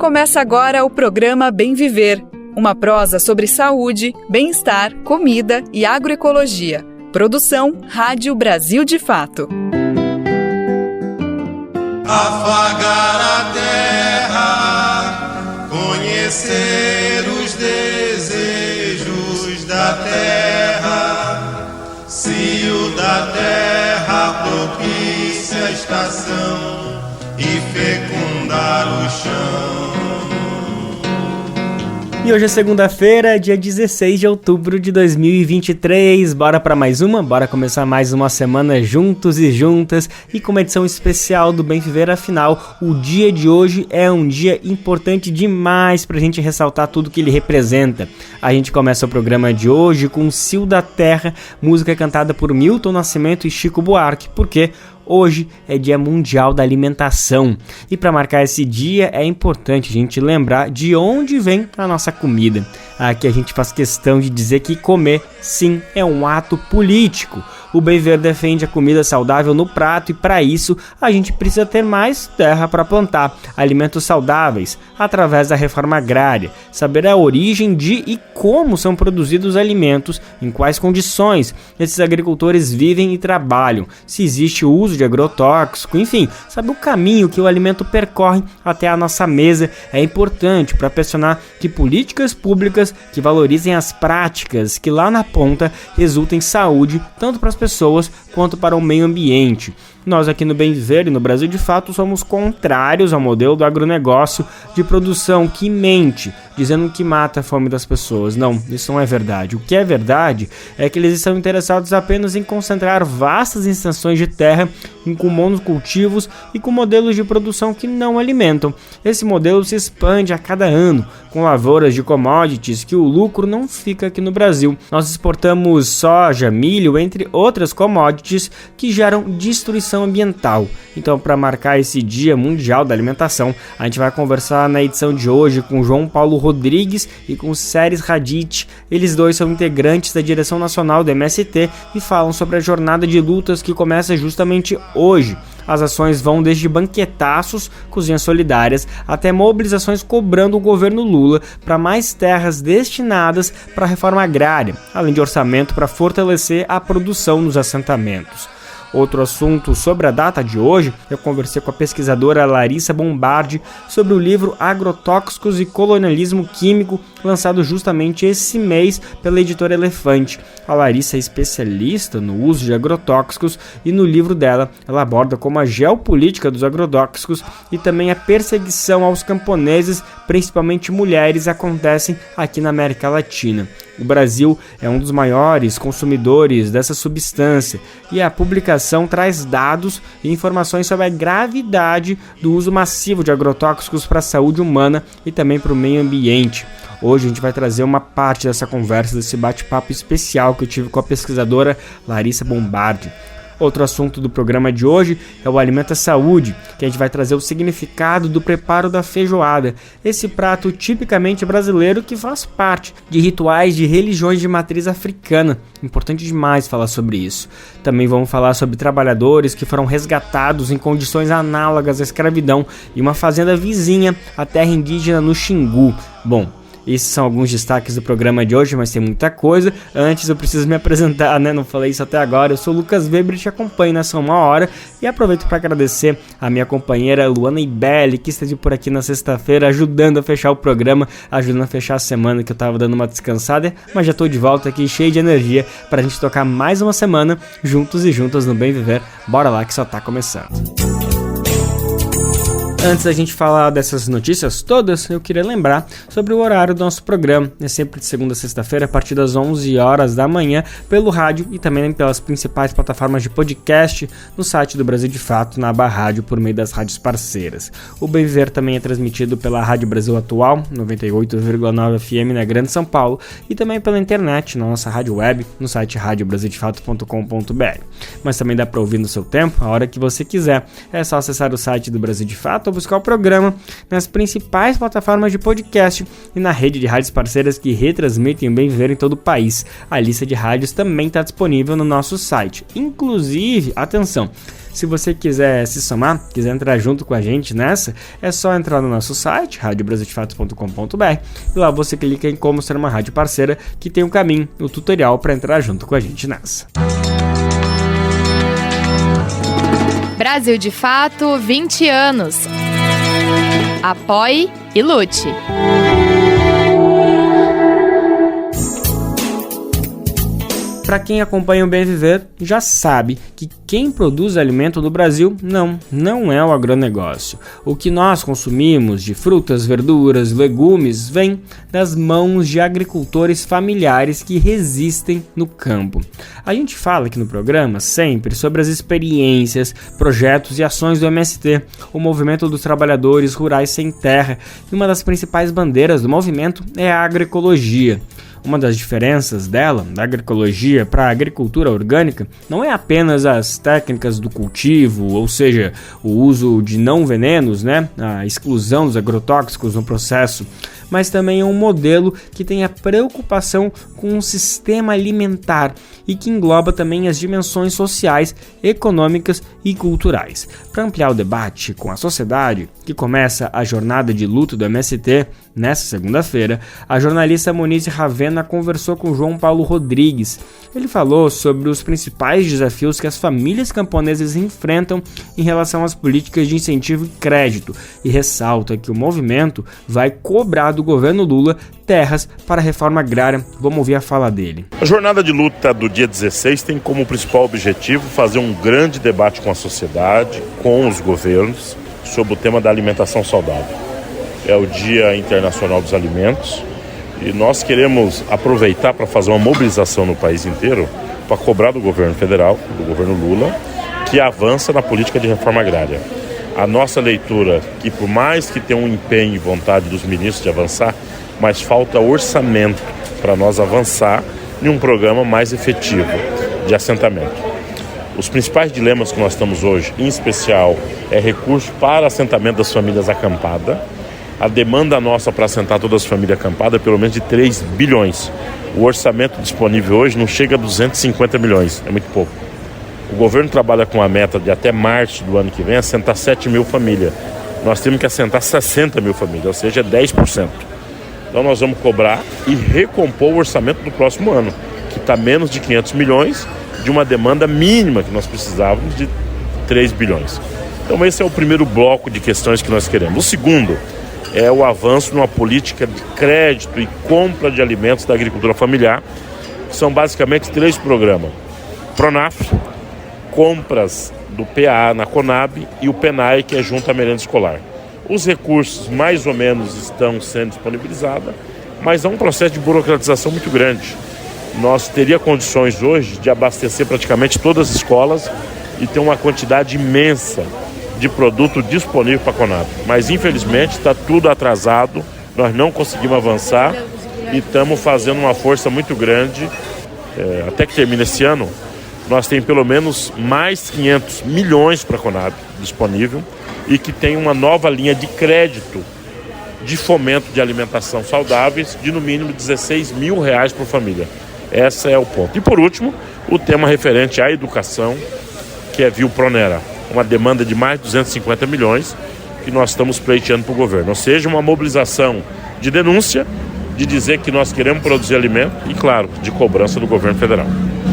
Começa agora o programa Bem Viver, uma prosa sobre saúde, bem-estar, comida e agroecologia. Produção Rádio Brasil de Fato. Afagar a terra, conhecer os desejos da terra, se o da terra propicia a estação e fecundar o chão. E hoje é segunda-feira, dia 16 de outubro de 2023, bora começar mais uma semana juntos e juntas e com uma edição especial do Bem Viver. Afinal, o dia de hoje é um dia importante demais pra gente ressaltar tudo que ele representa. A gente começa o programa de hoje com Cio da Terra, música cantada por Milton Nascimento e Chico Buarque, porque hoje é Dia Mundial da Alimentação e para marcar esse dia é importante a gente lembrar de onde vem a nossa comida. Aqui a gente faz questão de dizer que comer, sim, é um ato político. O Bem Viver defende a comida saudável no prato e para isso a gente precisa ter mais terra para plantar, alimentos saudáveis, através da reforma agrária, saber a origem de e como são produzidos os alimentos, em quais condições esses agricultores vivem e trabalham, se existe o uso de agrotóxico, enfim, saber o caminho que o alimento percorre até a nossa mesa é importante para pressionar que políticas públicas que valorizem as práticas que lá na ponta resultem em saúde, tanto para as pessoas quanto para o meio ambiente. Nós aqui no Bem Viver e no Brasil de Fato somos contrários ao modelo do agronegócio de produção que mente, dizendo que mata a fome das pessoas. Não, isso não é verdade. O que é verdade é que eles estão interessados apenas em concentrar vastas extensões de terra com monocultivos e com modelos de produção que não alimentam. Esse modelo se expande a cada ano, com lavouras de commodities que o lucro não fica aqui no Brasil. Nós exportamos soja, milho, entre outras commodities que geram destruição ambiental. Então, para marcar esse Dia Mundial da Alimentação, a gente vai conversar na edição de hoje com João Paulo Rodrigues e com Séries Radit. Eles dois são integrantes da direção nacional do MST e falam sobre a jornada de lutas que começa justamente hoje. As ações vão desde banquetaços, cozinhas solidárias, até mobilizações cobrando o governo Lula para mais terras destinadas para a reforma agrária, além de orçamento para fortalecer a produção nos assentamentos. Outro assunto sobre a data de hoje, eu conversei com a pesquisadora Larissa Bombardi sobre o livro Agrotóxicos e Colonialismo Químico, lançado justamente esse mês pela editora Elefante. A Larissa é especialista no uso de agrotóxicos e no livro dela ela aborda como a geopolítica dos agrotóxicos e também a perseguição aos camponeses, principalmente mulheres, acontecem aqui na América Latina. O Brasil é um dos maiores consumidores dessa substância e a publicação traz dados e informações sobre a gravidade do uso massivo de agrotóxicos para a saúde humana e também para o meio ambiente. Hoje a gente vai trazer uma parte dessa conversa, desse bate-papo especial que eu tive com a pesquisadora Larissa Bombardi. Outro assunto do programa de hoje é o Alimenta Saúde, que a gente vai trazer o significado do preparo da feijoada, esse prato tipicamente brasileiro que faz parte de rituais de religiões de matriz africana. Importante demais falar sobre isso. Também vamos falar sobre trabalhadores que foram resgatados em condições análogas à escravidão em uma fazenda vizinha à terra indígena no Xingu. Bom, esses são alguns destaques do programa de hoje, mas tem muita coisa. Antes eu preciso me apresentar, né? Não falei isso até agora. Eu sou o Lucas Weber e te acompanho nessa uma hora. E aproveito para agradecer a minha companheira Luana Ibelli, que esteve por aqui na sexta-feira, ajudando a fechar o programa, ajudando a fechar a semana que eu tava dando uma descansada. Mas já tô de volta aqui, cheio de energia, pra gente tocar mais uma semana juntos e juntas no Bem Viver. Bora lá que só tá começando. Antes da gente falar dessas notícias todas, eu queria lembrar sobre o horário do nosso programa. É sempre de segunda a sexta-feira, a partir das 11 horas da manhã, pelo rádio e também pelas principais plataformas de podcast, no site do Brasil de Fato, na aba rádio, por meio das rádios parceiras. O Bem Viver também é transmitido pela Rádio Brasil Atual, 98,9 FM na Grande São Paulo, e também pela internet, na nossa rádio web, no site radiobrasildefato.com.br. Mas também dá para ouvir no seu tempo, a hora que você quiser. É só acessar o site do Brasil de Fato, buscar o programa nas principais plataformas de podcast e na rede de rádios parceiras que retransmitem o Bem Viver em todo o país. A lista de rádios também está disponível no nosso site. Inclusive, atenção, Se você quiser se somar, quiser entrar junto com a gente nessa, é só entrar no nosso site, radiobrasildefato.com.br, e lá você clica em como ser uma rádio parceira, que tem um caminho, o tutorial para entrar junto com a gente nessa. Brasil de Fato, 20 anos. Apoie e lute. Para quem acompanha o Bem Viver, já sabe que quem produz alimento no Brasil não é o agronegócio. O que nós consumimos de frutas, verduras, legumes vem das mãos de agricultores familiares que resistem no campo. A gente fala aqui no programa sempre sobre as experiências, projetos e ações do MST, o Movimento dos Trabalhadores Rurais Sem Terra, e uma das principais bandeiras do movimento é a agroecologia. Uma das diferenças dela, da agroecologia para a agricultura orgânica, não é apenas as técnicas do cultivo, ou seja, o uso de não venenos, a exclusão dos agrotóxicos no processo, mas também é um modelo que tem a preocupação com o sistema alimentar e que engloba também as dimensões sociais, econômicas e culturais. Para ampliar o debate com a sociedade, que começa a jornada de luto do MST nesta segunda-feira, a jornalista Monize Ravena conversou com João Paulo Rodrigues. Ele falou sobre os principais desafios que as famílias camponesas enfrentam em relação às políticas de incentivo e crédito e ressalta que o movimento vai cobrar do governo Lula terras para a reforma agrária. Vamos ouvir a fala dele. A jornada de luta do dia 16 tem como principal objetivo fazer um grande debate com a sociedade, com os governos, sobre o tema da alimentação saudável. É o Dia Internacional dos Alimentos e nós queremos aproveitar para fazer uma mobilização no país inteiro para cobrar do governo federal, do governo Lula, que avança na política de reforma agrária. A nossa leitura, que por mais que tenha um empenho e vontade dos ministros de avançar, mas falta orçamento para nós avançar em um programa mais efetivo de assentamento. Os principais dilemas que nós estamos hoje, em especial, é recurso para assentamento das famílias acampadas. A demanda nossa para assentar todas as famílias acampadas é pelo menos de 3 bilhões. O orçamento disponível hoje não chega a 250 milhões, é muito pouco. O governo trabalha com a meta de até março do ano que vem assentar 7 mil famílias. Nós temos que assentar 60 mil famílias, ou seja, 10%. Então nós vamos cobrar e recompor o orçamento do próximo ano, que está menos de 500 milhões, de uma demanda mínima que nós precisávamos de 3 bilhões. Então esse é o primeiro bloco de questões que nós queremos. O segundo é o avanço numa política de crédito e compra de alimentos da agricultura familiar, que são basicamente 3 programas. Pronaf, compras do PA na Conab e o PENAI, que é junto à merenda escolar. Os recursos mais ou menos estão sendo disponibilizados, mas há um processo de burocratização muito grande. Nós teríamos condições hoje de abastecer praticamente todas as escolas e ter uma quantidade imensa de produto disponível para a Conab. Mas infelizmente está tudo atrasado, nós não conseguimos avançar e estamos fazendo uma força muito grande. Até que termine esse ano, nós temos pelo menos mais 500 milhões para a Conab disponível e que tem uma nova linha de crédito de fomento de alimentação saudáveis de no mínimo R$16 mil por família. Esse é o ponto. E por último, o tema referente à educação, que é via o Pronera, uma demanda de mais de 250 milhões que nós estamos pleiteando para o governo. Ou seja, uma mobilização de denúncia, de dizer que nós queremos produzir alimento e, claro, de cobrança do governo federal.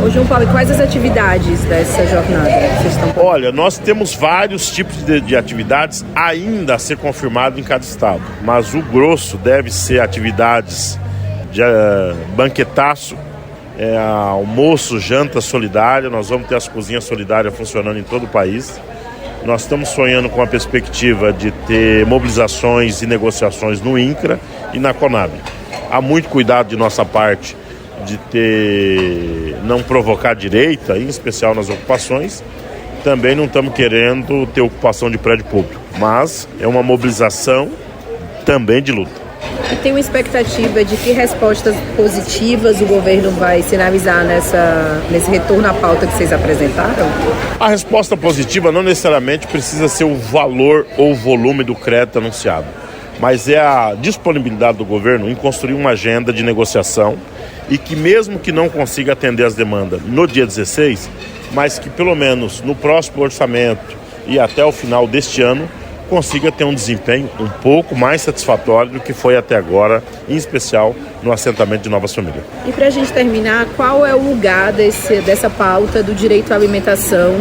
Ô João Paulo, quais as atividades dessa jornada que vocês estão fazendo? Olha, nós temos vários tipos de atividades ainda a ser confirmado em cada estado, mas o grosso deve ser atividades de banquetaço, almoço, janta solidária. Nós vamos ter as cozinhas solidárias funcionando em todo o país. Nós estamos sonhando com a perspectiva de ter mobilizações e negociações no INCRA e na Conab. Há muito cuidado de nossa parte de não provocar direita, em especial nas ocupações. Também não estamos querendo ter ocupação de prédio público, mas é uma mobilização também de luta. E tem uma expectativa de que respostas positivas o governo vai sinalizar nesse retorno à pauta que vocês apresentaram? A resposta positiva não necessariamente precisa ser o valor ou o volume do crédito anunciado, mas é a disponibilidade do governo em construir uma agenda de negociação e que mesmo que não consiga atender as demandas no dia 16, mas que pelo menos no próximo orçamento e até o final deste ano consiga ter um desempenho um pouco mais satisfatório do que foi até agora, em especial no assentamento de Novas Famílias. E para a gente terminar, qual é o lugar dessa pauta do direito à alimentação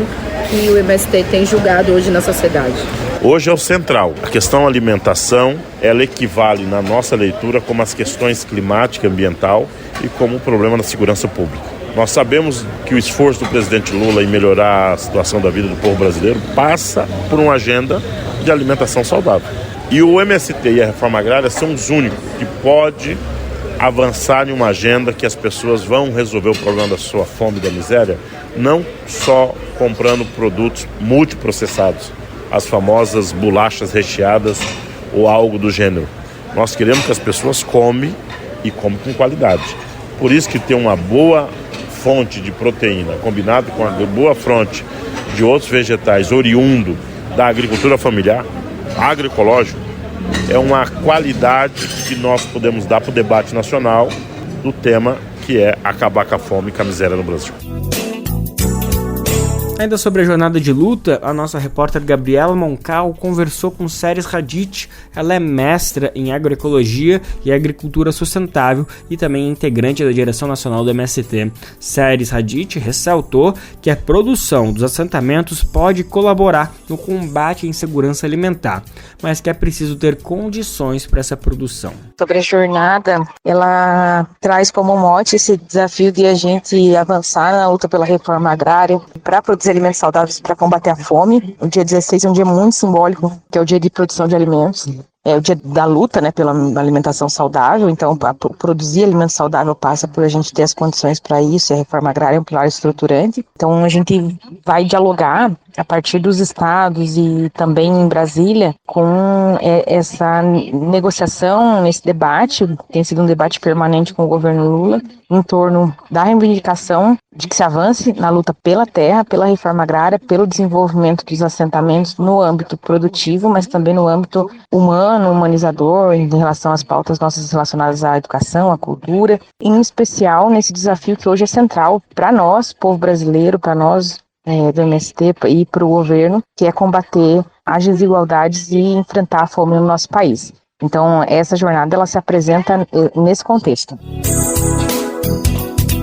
que o MST tem julgado hoje na sociedade? Hoje é o central. A questão alimentação, ela equivale na nossa leitura como as questões climática e ambiental e como o problema da segurança pública. Nós sabemos que o esforço do presidente Lula em melhorar a situação da vida do povo brasileiro passa por uma agenda de alimentação saudável. E o MST e a reforma agrária são os únicos que podem avançar em uma agenda que as pessoas vão resolver o problema da sua fome e da miséria, não só comprando produtos multiprocessados, as famosas bolachas recheadas ou algo do gênero. Nós queremos que as pessoas comem e comem com qualidade. Por isso que ter uma boa fonte de proteína combinado com a boa fonte de outros vegetais oriundo da agricultura familiar, agroecológico, é uma qualidade que nós podemos dar para o debate nacional do tema que é acabar com a fome e com a miséria no Brasil. Ainda sobre a jornada de luta, a nossa repórter Gabriela Moncal conversou com Séries Radich. Ela é mestra em agroecologia e agricultura sustentável e também integrante da direção nacional do MST. Séries Radich ressaltou que a produção dos assentamentos pode colaborar no combate à insegurança alimentar, mas que é preciso ter condições para essa produção. Sobre a jornada, ela traz como mote esse desafio de a gente avançar na luta pela reforma agrária para produzir alimentos saudáveis para combater a fome. O dia 16 é um dia muito simbólico, que é o dia de produção de alimentos. É o dia da luta, né, pela alimentação saudável. Então, produzir alimento saudável passa por a gente ter as condições para isso, e a reforma agrária é um pilar estruturante. Então, a gente vai dialogar a partir dos estados e também em Brasília com essa negociação, nesse debate, tem sido um debate permanente com o governo Lula, em torno da reivindicação de que se avance na luta pela terra, pela reforma agrária, pelo desenvolvimento dos assentamentos no âmbito produtivo, mas também no âmbito humano, humanizador, em relação às pautas nossas relacionadas à educação, à cultura, em especial nesse desafio que hoje é central para nós, povo brasileiro, para nós do MST e para o governo, que é combater as desigualdades e enfrentar a fome no nosso país. Então, essa jornada ela se apresenta nesse contexto.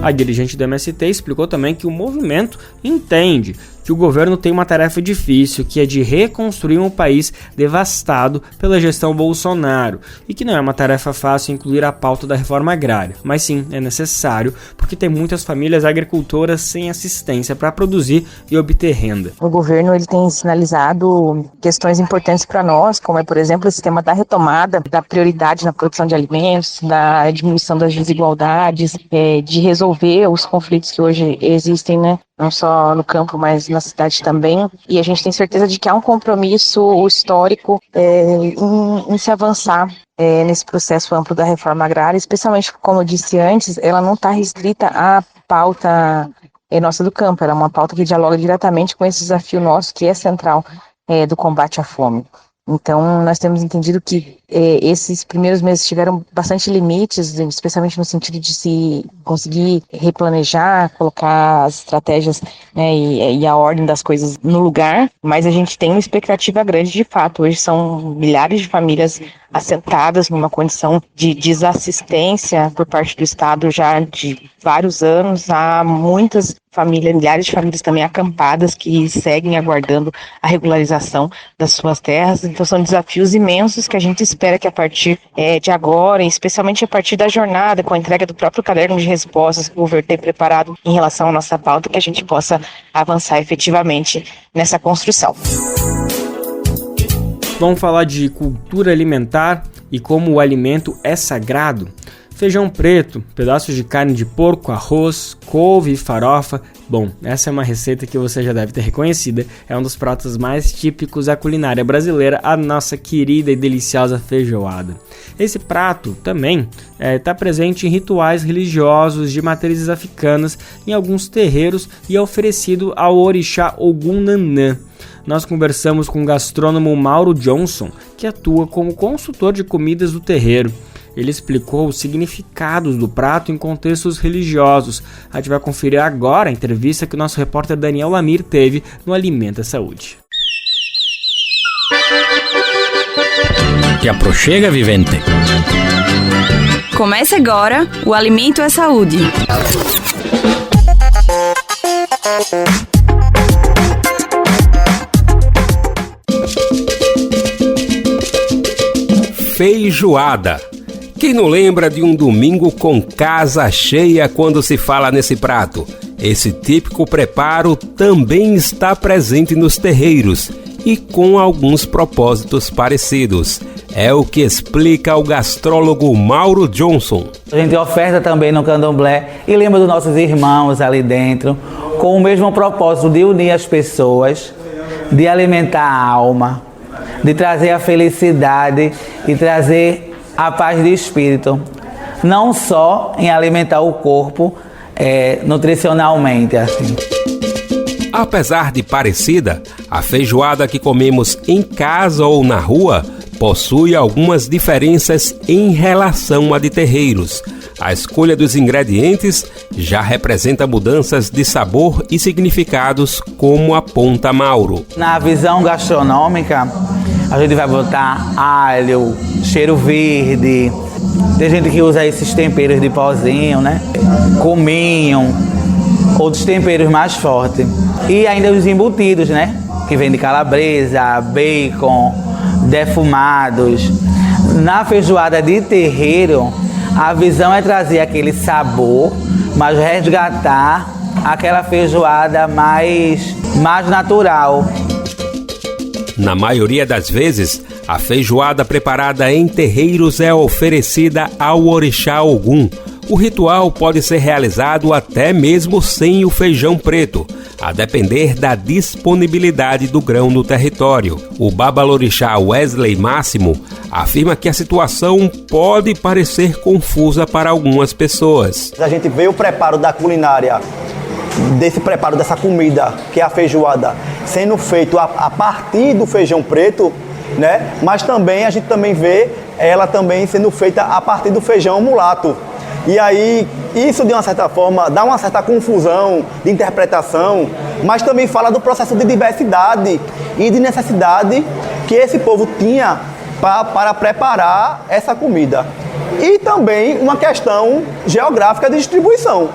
A dirigente do MST explicou também que o movimento entende que o governo tem uma tarefa difícil, que é de reconstruir um país devastado pela gestão Bolsonaro, e que não é uma tarefa fácil incluir a pauta da reforma agrária, mas sim é necessário porque tem muitas famílias agricultoras sem assistência para produzir e obter renda. O governo ele tem sinalizado questões importantes para nós, como é, por exemplo, esse tema da retomada, da prioridade na produção de alimentos, da diminuição das desigualdades, de resolver os conflitos que hoje existem, né? Não só no campo, mas na cidade também. E a gente tem certeza de que há um compromisso histórico em se avançar nesse processo amplo da reforma agrária, especialmente, como eu disse antes, ela não está restrita à pauta nossa do campo, ela é uma pauta que dialoga diretamente com esse desafio nosso, que é central do combate à fome. Então, nós temos entendido que esses primeiros meses tiveram bastante limites, especialmente no sentido de se conseguir replanejar, colocar as estratégias, né, e a ordem das coisas no lugar, mas a gente tem uma expectativa grande de fato. Hoje são milhares de famílias assentadas numa condição de desassistência por parte do Estado já de vários anos. Há muitas famílias, milhares de famílias também acampadas que seguem aguardando a regularização das suas terras. Então são desafios imensos que a gente espera que a partir de agora, especialmente a partir da jornada, com a entrega do próprio caderno de respostas que o governo tem preparado em relação à nossa pauta, que a gente possa avançar efetivamente nessa construção. Vamos falar de cultura alimentar e como o alimento é sagrado. Feijão preto, pedaços de carne de porco, arroz, couve e farofa. Bom, essa é uma receita que você já deve ter reconhecida. É um dos pratos mais típicos da culinária brasileira, a nossa querida e deliciosa feijoada. Esse prato também está presente em rituais religiosos de matrizes africanas, em alguns terreiros, e é oferecido ao orixá Ogum Nanã. Nós conversamos com o gastrônomo Mauro Johnson, que atua como consultor de comidas do terreiro. Ele explicou os significados do prato em contextos religiosos. A gente vai conferir agora a entrevista que o nosso repórter Daniel Lamir teve no Alimento é Saúde. Te aproxega, vivente. Começa agora o Alimento é Saúde. Feijoada. Quem não lembra de um domingo com casa cheia quando se fala nesse prato? Esse típico preparo também está presente nos terreiros e com alguns propósitos parecidos. É o que explica o gastrólogo Mauro Johnson. A gente oferta também no candomblé e lembra dos nossos irmãos ali dentro, com o mesmo propósito de unir as pessoas, de alimentar a alma, de trazer a felicidade e trazer a paz de espírito. Não só em alimentar o corpo nutricionalmente, assim. Apesar de parecida, a feijoada que comemos em casa ou na rua possui algumas diferenças em relação à de terreiros. A escolha dos ingredientes já representa mudanças de sabor e significados, como aponta Mauro. Na visão gastronômica, a gente vai botar alho, cheiro verde, tem gente que usa esses temperos de pozinho, né? Cominho, outros temperos mais fortes. E ainda os embutidos, né? Que vem de calabresa, bacon, defumados. Na feijoada de terreiro, a visão é trazer aquele sabor, mas resgatar aquela feijoada mais natural. Na maioria das vezes, a feijoada preparada em terreiros é oferecida ao orixá Ogum. O ritual pode ser realizado até mesmo sem o feijão preto, a depender da disponibilidade do grão no território. O babalorixá Wesley Máximo afirma que a situação pode parecer confusa para algumas pessoas. A gente vê o preparo da culinária, desse preparo dessa comida, que é a feijoada, sendo feito a partir do feijão preto, né? Mas também a gente também vê ela também sendo feita a partir do feijão mulato. E aí, isso de uma certa forma dá uma certa confusão de interpretação, mas também fala do processo de diversidade e de necessidade que esse povo tinha para preparar essa comida. E também uma questão geográfica de distribuição.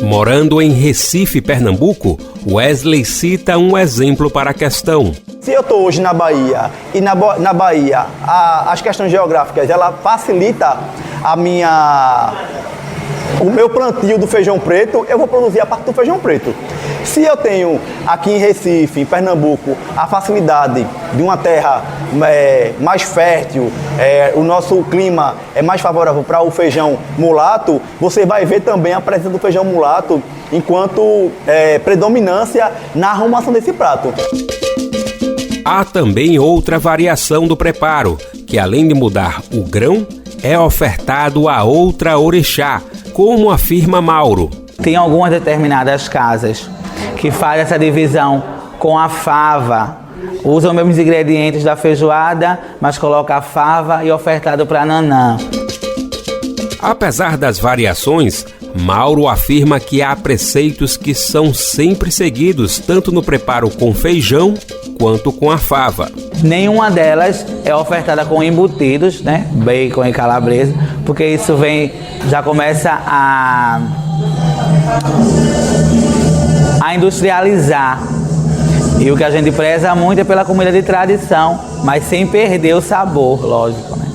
Morando em Recife, Pernambuco, Wesley cita um exemplo para a questão. Se eu estou hoje na Bahia e na Bahia as questões geográficas ela facilita o meu plantio do feijão preto, eu vou produzir a partir do feijão preto. Se eu tenho aqui em Recife, em Pernambuco, a facilidade de uma terra mais fértil, o nosso clima é mais favorável para o feijão mulato, você vai ver também a presença do feijão mulato enquanto predominância na arrumação desse prato. Há também outra variação do preparo, que além de mudar o grão, é ofertado a outra orixá, como afirma Mauro. Tem algumas determinadas casas que fazem essa divisão com a fava. Usam os mesmos ingredientes da feijoada, mas colocam a fava e ofertado para Nanã. Apesar das variações, Mauro afirma que há preceitos que são sempre seguidos, tanto no preparo com feijão quanto com a fava. Nenhuma delas é ofertada com embutidos, né? Bacon e calabresa, porque isso já começa a industrializar. E o que a gente preza muito é pela comida de tradição, mas sem perder o sabor, lógico, né?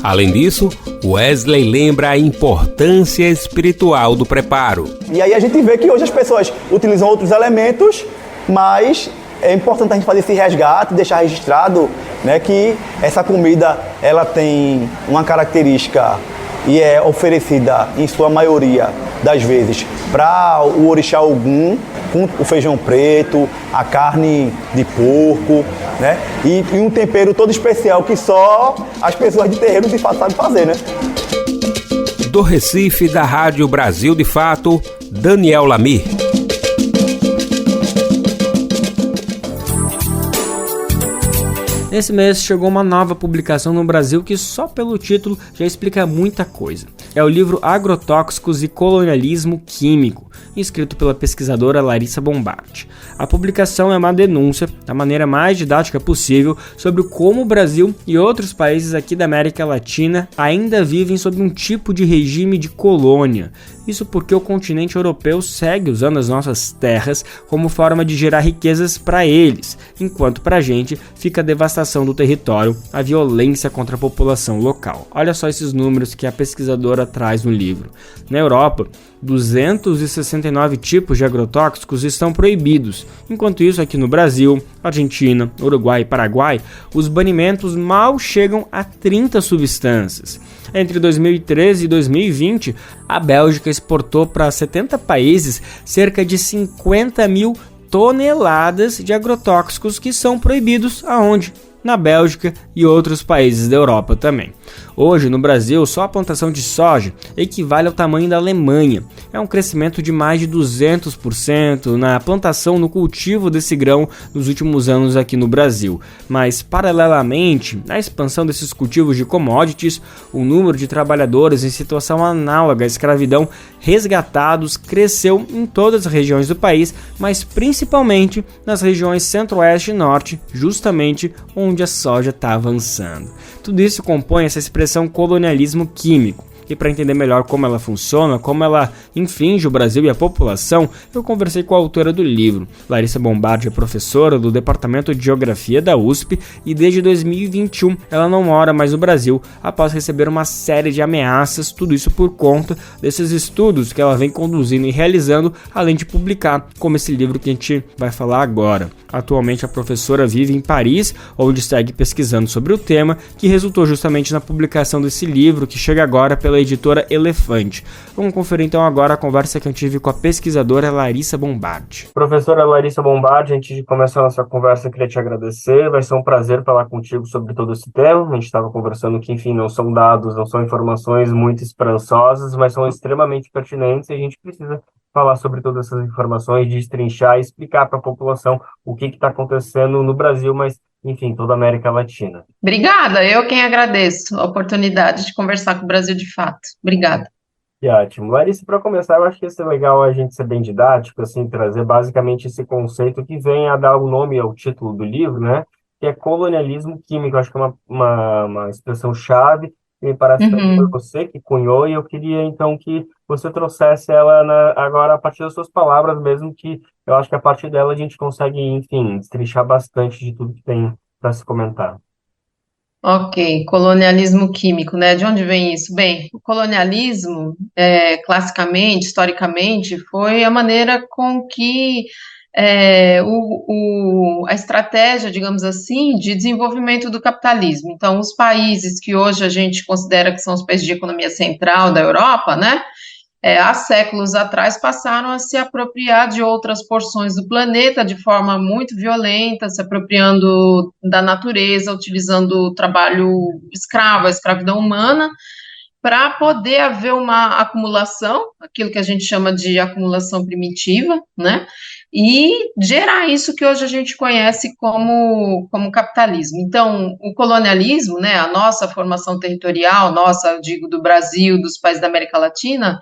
Além disso, Wesley lembra a importância espiritual do preparo. E aí a gente vê que hoje as pessoas utilizam outros elementos, mas é importante a gente fazer esse resgate, deixar registrado, né, que essa comida ela tem uma característica e é oferecida, em sua maioria das vezes, para o orixá Ogum, com o feijão preto, a carne de porco, né, e um tempero todo especial que só as pessoas de terreiro de fato sabem fazer, né? Do Recife, da Rádio Brasil de Fato, Daniel Lamir. Nesse mês chegou uma nova publicação no Brasil que só pelo título já explica muita coisa. É o livro Agrotóxicos e Colonialismo Químico, escrito pela pesquisadora Larissa Bombardi. A publicação é uma denúncia, da maneira mais didática possível, sobre como o Brasil e outros países aqui da América Latina ainda vivem sob um tipo de regime de colônia. Isso porque o continente europeu segue usando as nossas terras como forma de gerar riquezas para eles, enquanto para a gente fica a devastação do território, a violência contra a população local. Olha só esses números que a pesquisadora traz no livro. Na Europa, 269 tipos de agrotóxicos estão proibidos. Enquanto isso, aqui no Brasil, Argentina, Uruguai e Paraguai, os banimentos mal chegam a 30 substâncias. Entre 2013 e 2020, a Bélgica exportou para 70 países cerca de 50 mil toneladas de agrotóxicos que são proibidos aonde? Na Bélgica e outros países da Europa também. Hoje, no Brasil, só a plantação de soja equivale ao tamanho da Alemanha. É um crescimento de mais de 200% na plantação, no cultivo desse grão nos últimos anos aqui no Brasil. Mas, paralelamente, à expansão desses cultivos de commodities, o número de trabalhadores em situação análoga à escravidão resgatados cresceu em todas as regiões do país, mas principalmente nas regiões centro-oeste e norte, justamente onde a soja está avançando. Tudo isso compõe essa expressão colonialismo químico. E para entender melhor como ela funciona, como ela infringe o Brasil e a população, eu conversei com a autora do livro. Larissa Bombardi é professora do Departamento de Geografia da USP e desde 2021 ela não mora mais no Brasil após receber uma série de ameaças, tudo isso por conta desses estudos que ela vem conduzindo e realizando, além de publicar, como esse livro que a gente vai falar agora. Atualmente a professora vive em Paris, onde segue pesquisando sobre o tema, que resultou justamente na publicação desse livro, que chega agora pela editora Elefante. Vamos conferir então agora a conversa que eu tive com a pesquisadora Larissa Bombardi. Professora Larissa Bombardi, antes de começar a nossa conversa, eu queria te agradecer. Vai ser um prazer falar contigo sobre todo esse tema. A gente estava conversando que, enfim, não são dados, não são informações muito esperançosas, mas são extremamente pertinentes e a gente precisa falar sobre todas essas informações, destrinchar e explicar para a população o que está acontecendo no Brasil, mas enfim, toda a América Latina. Obrigada, eu quem agradeço a oportunidade de conversar com o Brasil de Fato. Obrigada. Que ótimo. Larissa, para começar, eu acho que ia ser legal a gente ser bem didático, assim, trazer basicamente esse conceito que vem a dar o nome ao título do livro, né? Que é colonialismo químico. Eu acho que é uma expressão-chave, que me parece que foi você que cunhou, e eu queria, então, que você trouxesse ela agora a partir das suas palavras mesmo, que eu acho que a partir dela a gente consegue, enfim, destrinchar bastante de tudo que tem para se comentar. Ok, colonialismo químico, né? De onde vem isso? Bem, o colonialismo, classicamente, historicamente, foi a maneira com que a estratégia, digamos assim, de desenvolvimento do capitalismo. Então, os países que hoje a gente considera que são os países de economia central da Europa, né? Há séculos atrás passaram a se apropriar de outras porções do planeta de forma muito violenta, se apropriando da natureza, utilizando o trabalho escravo, a escravidão humana, para poder haver uma acumulação, aquilo que a gente chama de acumulação primitiva, né? E gerar isso que hoje a gente conhece como capitalismo. Então, o colonialismo, né, a nossa formação territorial, nossa, eu digo, do Brasil, dos países da América Latina,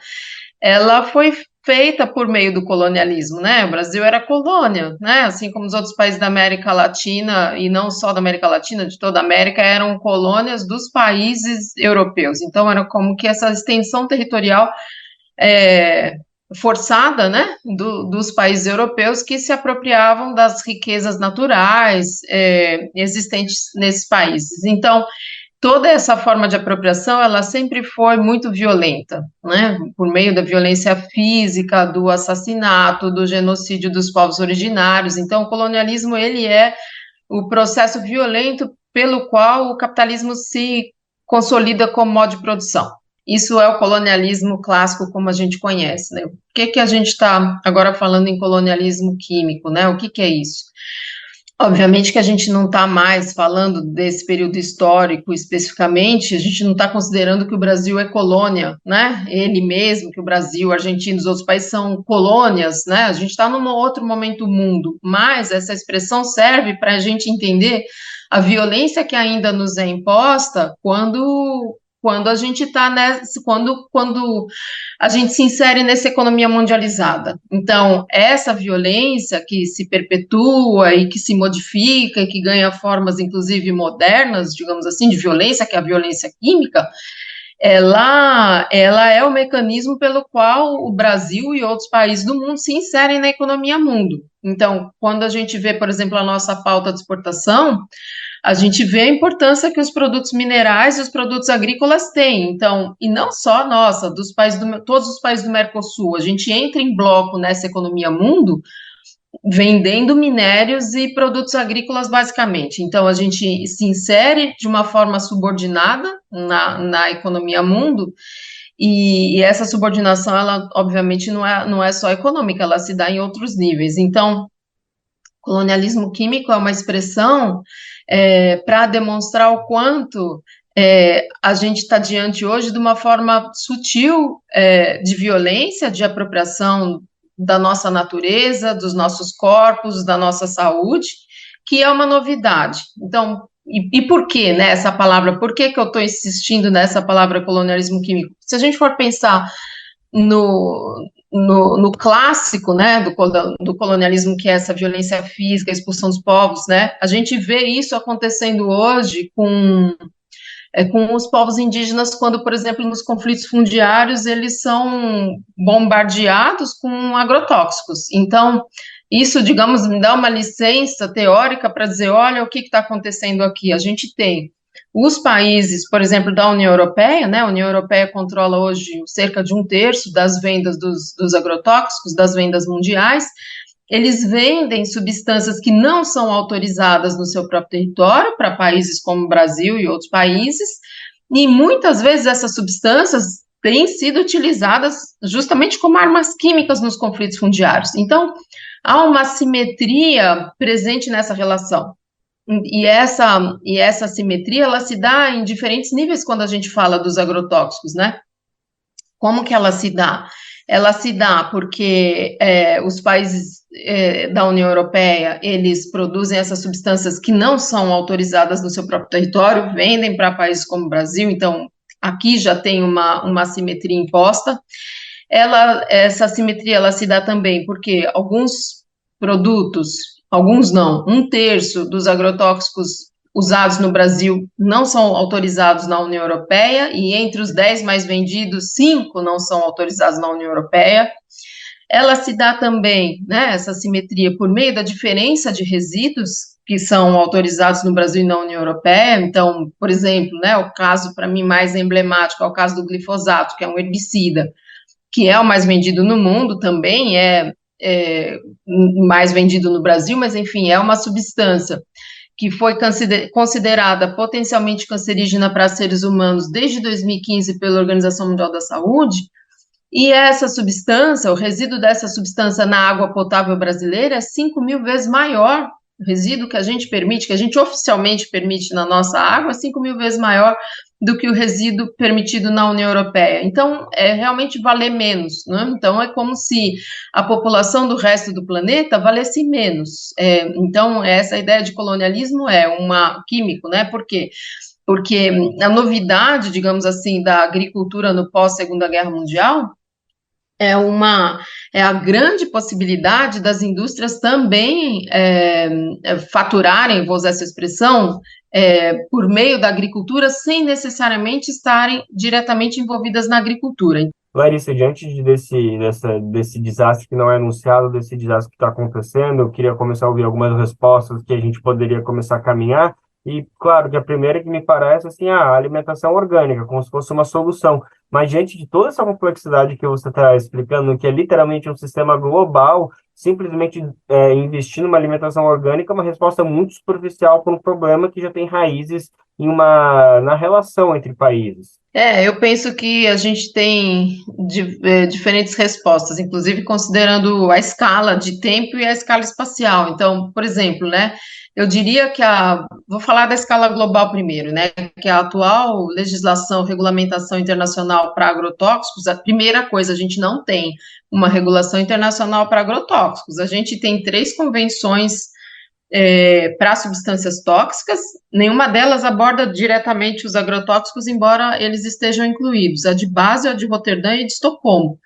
ela foi feita por meio do colonialismo, né? O Brasil era colônia, né? Assim como os outros países da América Latina, e não só da América Latina, de toda a América, eram colônias dos países europeus. Então, era como que essa extensão territorial forçada, né, dos países europeus que se apropriavam das riquezas naturais existentes nesses países. Então, toda essa forma de apropriação, ela sempre foi muito violenta, né, por meio da violência física, do assassinato, do genocídio dos povos originários. Então, o colonialismo, ele é o processo violento pelo qual o capitalismo se consolida como modo de produção. Isso é o colonialismo clássico como a gente conhece, né? Por que a gente está agora falando em colonialismo químico, né? O que é isso? Obviamente que a gente não está mais falando desse período histórico especificamente, a gente não está considerando que o Brasil é colônia, né? Ele mesmo, que o Brasil, a Argentina, os outros países são colônias, né? A gente está num outro momento do mundo, mas essa expressão serve para a gente entender a violência que ainda nos é imposta quando a gente está quando a gente se insere nessa economia mundializada. Então, essa violência que se perpetua e que se modifica e que ganha formas, inclusive, modernas, digamos assim, de violência, que é a violência química, ela é o mecanismo pelo qual o Brasil e outros países do mundo se inserem na economia mundo. Então, quando a gente vê, por exemplo, a nossa pauta de exportação, a gente vê a importância que os produtos minerais e os produtos agrícolas têm. Então, e não só nossa, todos os países do Mercosul, a gente entra em bloco nessa economia mundo, vendendo minérios e produtos agrícolas, basicamente. Então, a gente se insere de uma forma subordinada na economia mundo, e essa subordinação, ela, obviamente, não é só econômica, ela se dá em outros níveis. Então, colonialismo químico é uma expressão para demonstrar o quanto a gente está diante hoje de uma forma sutil de violência, de apropriação da nossa natureza, dos nossos corpos, da nossa saúde, que é uma novidade. Então, e por que, né, essa palavra? Por que eu estou insistindo nessa palavra colonialismo químico? Se a gente for pensar no clássico, né, do colonialismo, que é essa violência física, a expulsão dos povos, né, a gente vê isso acontecendo hoje com os povos indígenas, quando, por exemplo, nos conflitos fundiários, eles são bombardeados com agrotóxicos. Então, isso, digamos, me dá uma licença teórica para dizer, olha o que está acontecendo aqui. A gente tem os países, por exemplo, da União Europeia, né? A União Europeia controla hoje cerca de 1/3 das vendas dos agrotóxicos, das vendas mundiais. Eles vendem substâncias que não são autorizadas no seu próprio território, para países como o Brasil e outros países, e muitas vezes essas substâncias têm sido utilizadas justamente como armas químicas nos conflitos fundiários. Então, há uma assimetria presente nessa relação. E essa assimetria, ela se dá em diferentes níveis quando a gente fala dos agrotóxicos, né? Como que ela se dá? Ela se dá porque os países da União Europeia, eles produzem essas substâncias que não são autorizadas no seu próprio território, vendem para países como o Brasil, então aqui já tem uma assimetria imposta. Essa assimetria, ela se dá também porque alguns produtos, alguns não, 1/3 dos agrotóxicos usados no Brasil não são autorizados na União Europeia, e entre os 10 mais vendidos, 5 não são autorizados na União Europeia. Ela se dá também, né, essa simetria, por meio da diferença de resíduos que são autorizados no Brasil e na União Europeia. Então, por exemplo, né, o caso, para mim, mais emblemático é o caso do glifosato, que é um herbicida, que é o mais vendido no mundo, também é mais vendido no Brasil, mas, enfim, é uma substância que foi considerada potencialmente cancerígena para seres humanos desde 2015 pela Organização Mundial da Saúde, e essa substância, o resíduo dessa substância na água potável brasileira é 5.000 vezes maior. O resíduo que a gente permite, que a gente oficialmente permite na nossa água, é 5.000 vezes maior do que o resíduo permitido na União Europeia. Então, é realmente valer menos, né? Então, é como se a população do resto do planeta valesse menos. Então, essa ideia de colonialismo é uma químico, né? Por quê? Porque a novidade, digamos assim, da agricultura no pós-Segunda Guerra Mundial é a grande possibilidade das indústrias também faturarem, vou usar essa expressão, por meio da agricultura, sem necessariamente estarem diretamente envolvidas na agricultura. Larissa, diante desse desastre que não é anunciado, desse desastre que está acontecendo, eu queria começar a ouvir algumas respostas que a gente poderia começar a caminhar. E, claro, que a primeira que me parece, assim, a alimentação orgânica, como se fosse uma solução. Mas, diante de toda essa complexidade que você está explicando, que é literalmente um sistema global, simplesmente investir numa alimentação orgânica é uma resposta muito superficial para um problema que já tem raízes na relação entre países. Eu penso que a gente tem diferentes respostas, inclusive considerando a escala de tempo e a escala espacial. Então, por exemplo, né, eu diria que vou falar da escala global primeiro, né, que a atual legislação, regulamentação internacional para agrotóxicos, a primeira coisa, a gente não tem uma regulação internacional para agrotóxicos. A gente tem 3 convenções para substâncias tóxicas. Nenhuma delas aborda diretamente os agrotóxicos, embora eles estejam incluídos. A de Basel, a de Roterdã e a de Estocolmo.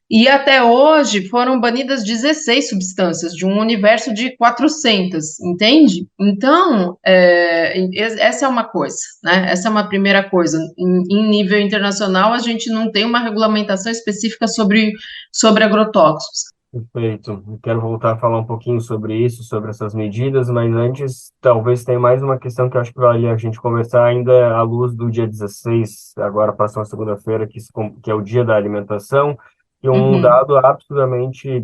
E até hoje foram banidas 16 substâncias, de um universo de 400, entende? Então, essa é uma coisa, né? Essa é uma primeira coisa. Em nível internacional, a gente não tem uma regulamentação específica sobre agrotóxicos. Perfeito. Eu quero voltar a falar um pouquinho sobre isso, sobre essas medidas, mas antes, talvez tenha mais uma questão que eu acho que vale a gente conversar ainda à luz do dia 16, agora próxima segunda-feira, que é o Dia da Alimentação. E um dado absolutamente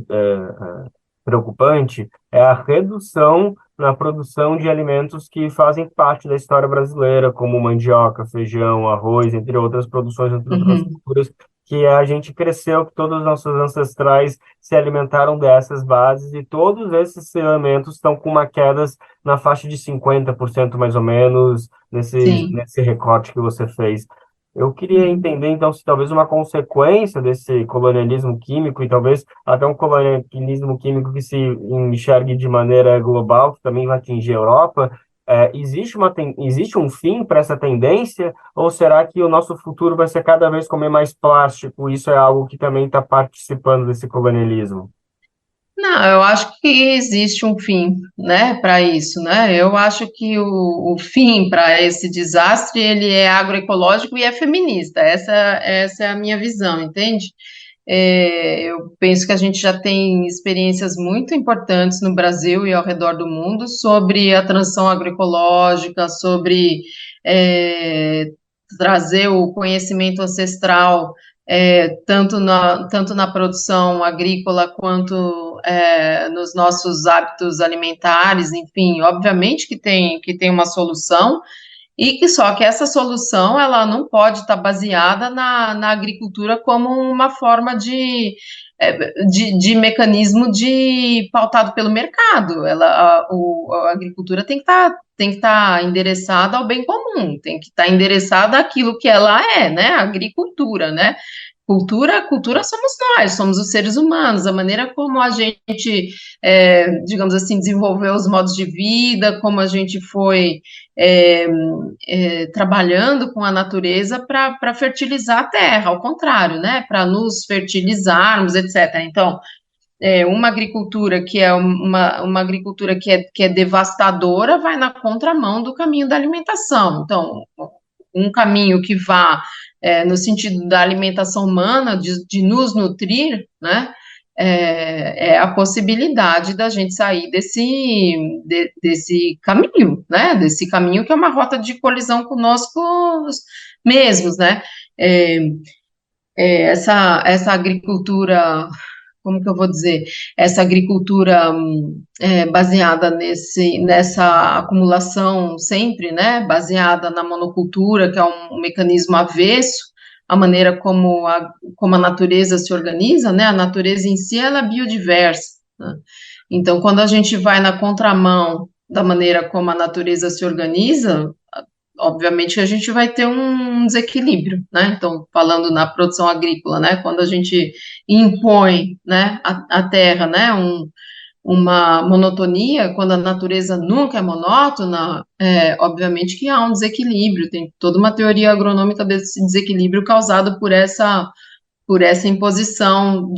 preocupante é a redução na produção de alimentos que fazem parte da história brasileira, como mandioca, feijão, arroz, entre outras produções, entre outras culturas, que a gente cresceu, que todos os nossos ancestrais se alimentaram dessas bases, e todos esses elementos estão com uma queda na faixa de 50% mais ou menos, nesse recorte que você fez. Eu queria entender, então, se talvez uma consequência desse colonialismo químico, e talvez até um colonialismo químico que se enxergue de maneira global, que também vai atingir a Europa, existe um fim para essa tendência, ou será que o nosso futuro vai ser cada vez comer mais plástico? Isso é algo que também está participando desse colonialismo? Não, eu acho que existe um fim, né, para isso, né? Eu acho que o fim para esse desastre, ele é agroecológico e é feminista. Essa é a minha visão, entende? Eu penso que a gente já tem experiências muito importantes no Brasil e ao redor do mundo sobre a transição agroecológica, sobre trazer o conhecimento ancestral, tanto na produção agrícola quanto nos nossos hábitos alimentares, enfim, obviamente que tem uma solução, e que só que essa solução ela não pode estar baseada na agricultura como uma forma de mecanismo pautado pelo mercado. A agricultura tem que estar endereçada ao bem comum, tem que estar endereçada àquilo que ela é, né? A agricultura, né? Cultura somos nós, somos os seres humanos, a maneira como a gente, digamos assim, desenvolveu os modos de vida, como a gente foi trabalhando com a natureza para fertilizar a terra, ao contrário, né, para nos fertilizarmos, etc. Então, uma agricultura que é uma agricultura que é devastadora vai na contramão do caminho da alimentação. Então, um caminho que vá no sentido da alimentação humana, de nos nutrir, né, é a possibilidade da gente sair desse caminho, né, desse caminho que é uma rota de colisão conosco mesmos, né. Essa agricultura, como que eu vou dizer, essa agricultura baseada nessa acumulação sempre, né, baseada na monocultura, que é um mecanismo avesso, a maneira como a natureza se organiza, né, a natureza em si, ela é biodiversa, né? Então, quando a gente vai na contramão da maneira como a natureza se organiza, obviamente a gente vai ter um desequilíbrio, né? Então, falando na produção agrícola, né? Quando a gente impõe, né, a terra, né, uma monotonia, quando a natureza nunca é monótona, obviamente que há um desequilíbrio, tem toda uma teoria agronômica desse desequilíbrio causado por essa imposição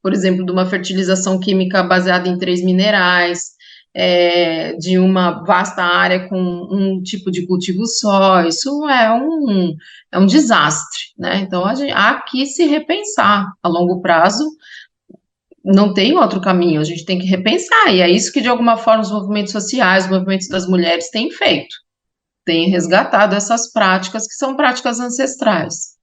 por exemplo, de uma fertilização química baseada em 3 minerais, de uma vasta área com um tipo de cultivo só. Isso é um desastre, né? Então, há que se repensar a longo prazo, não tem outro caminho, a gente tem que repensar, e é isso que, de alguma forma, os movimentos sociais, os movimentos das mulheres têm feito, têm resgatado essas práticas, que são práticas ancestrais.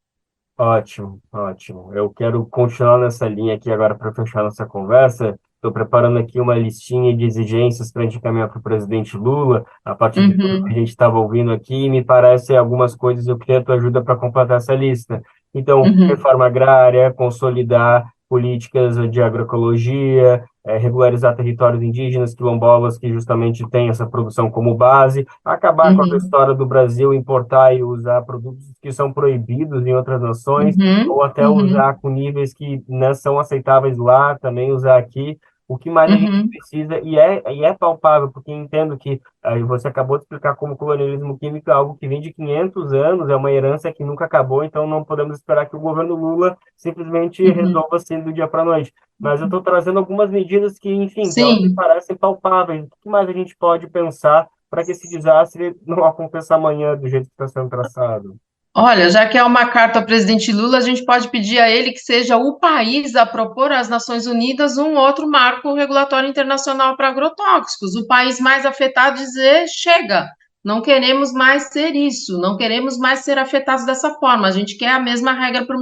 Ótimo, ótimo. Eu quero continuar nessa linha aqui agora para fechar nossa conversa. Estou preparando aqui uma listinha de exigências para a gente encaminhar para o presidente Lula, a partir de tudo que a gente estava ouvindo aqui, e me parece algumas coisas eu queria a tua ajuda para completar essa lista. Então, reforma agrária, consolidar políticas de agroecologia, regularizar territórios indígenas, quilombolas, que justamente têm essa produção como base, acabar com a história do Brasil importar e usar produtos que são proibidos em outras nações, ou até usar com níveis que não são aceitáveis lá, também usar aqui. O que mais a gente precisa, e é palpável, porque entendo que você acabou de explicar como o colonialismo químico é algo que vem de 500 anos, é uma herança que nunca acabou, então não podemos esperar que o governo Lula simplesmente resolva assim do dia para a noite. Mas eu estou trazendo algumas medidas que, enfim, me parecem palpáveis. O que mais a gente pode pensar para que esse desastre não aconteça amanhã do jeito que está sendo traçado? Olha, já que é uma carta ao presidente Lula, a gente pode pedir a ele que seja o país a propor às Nações Unidas um outro marco regulatório internacional para agrotóxicos. O país mais afetado dizer, chega, não queremos mais ser isso, não queremos mais ser afetados dessa forma, a gente quer a mesma regra para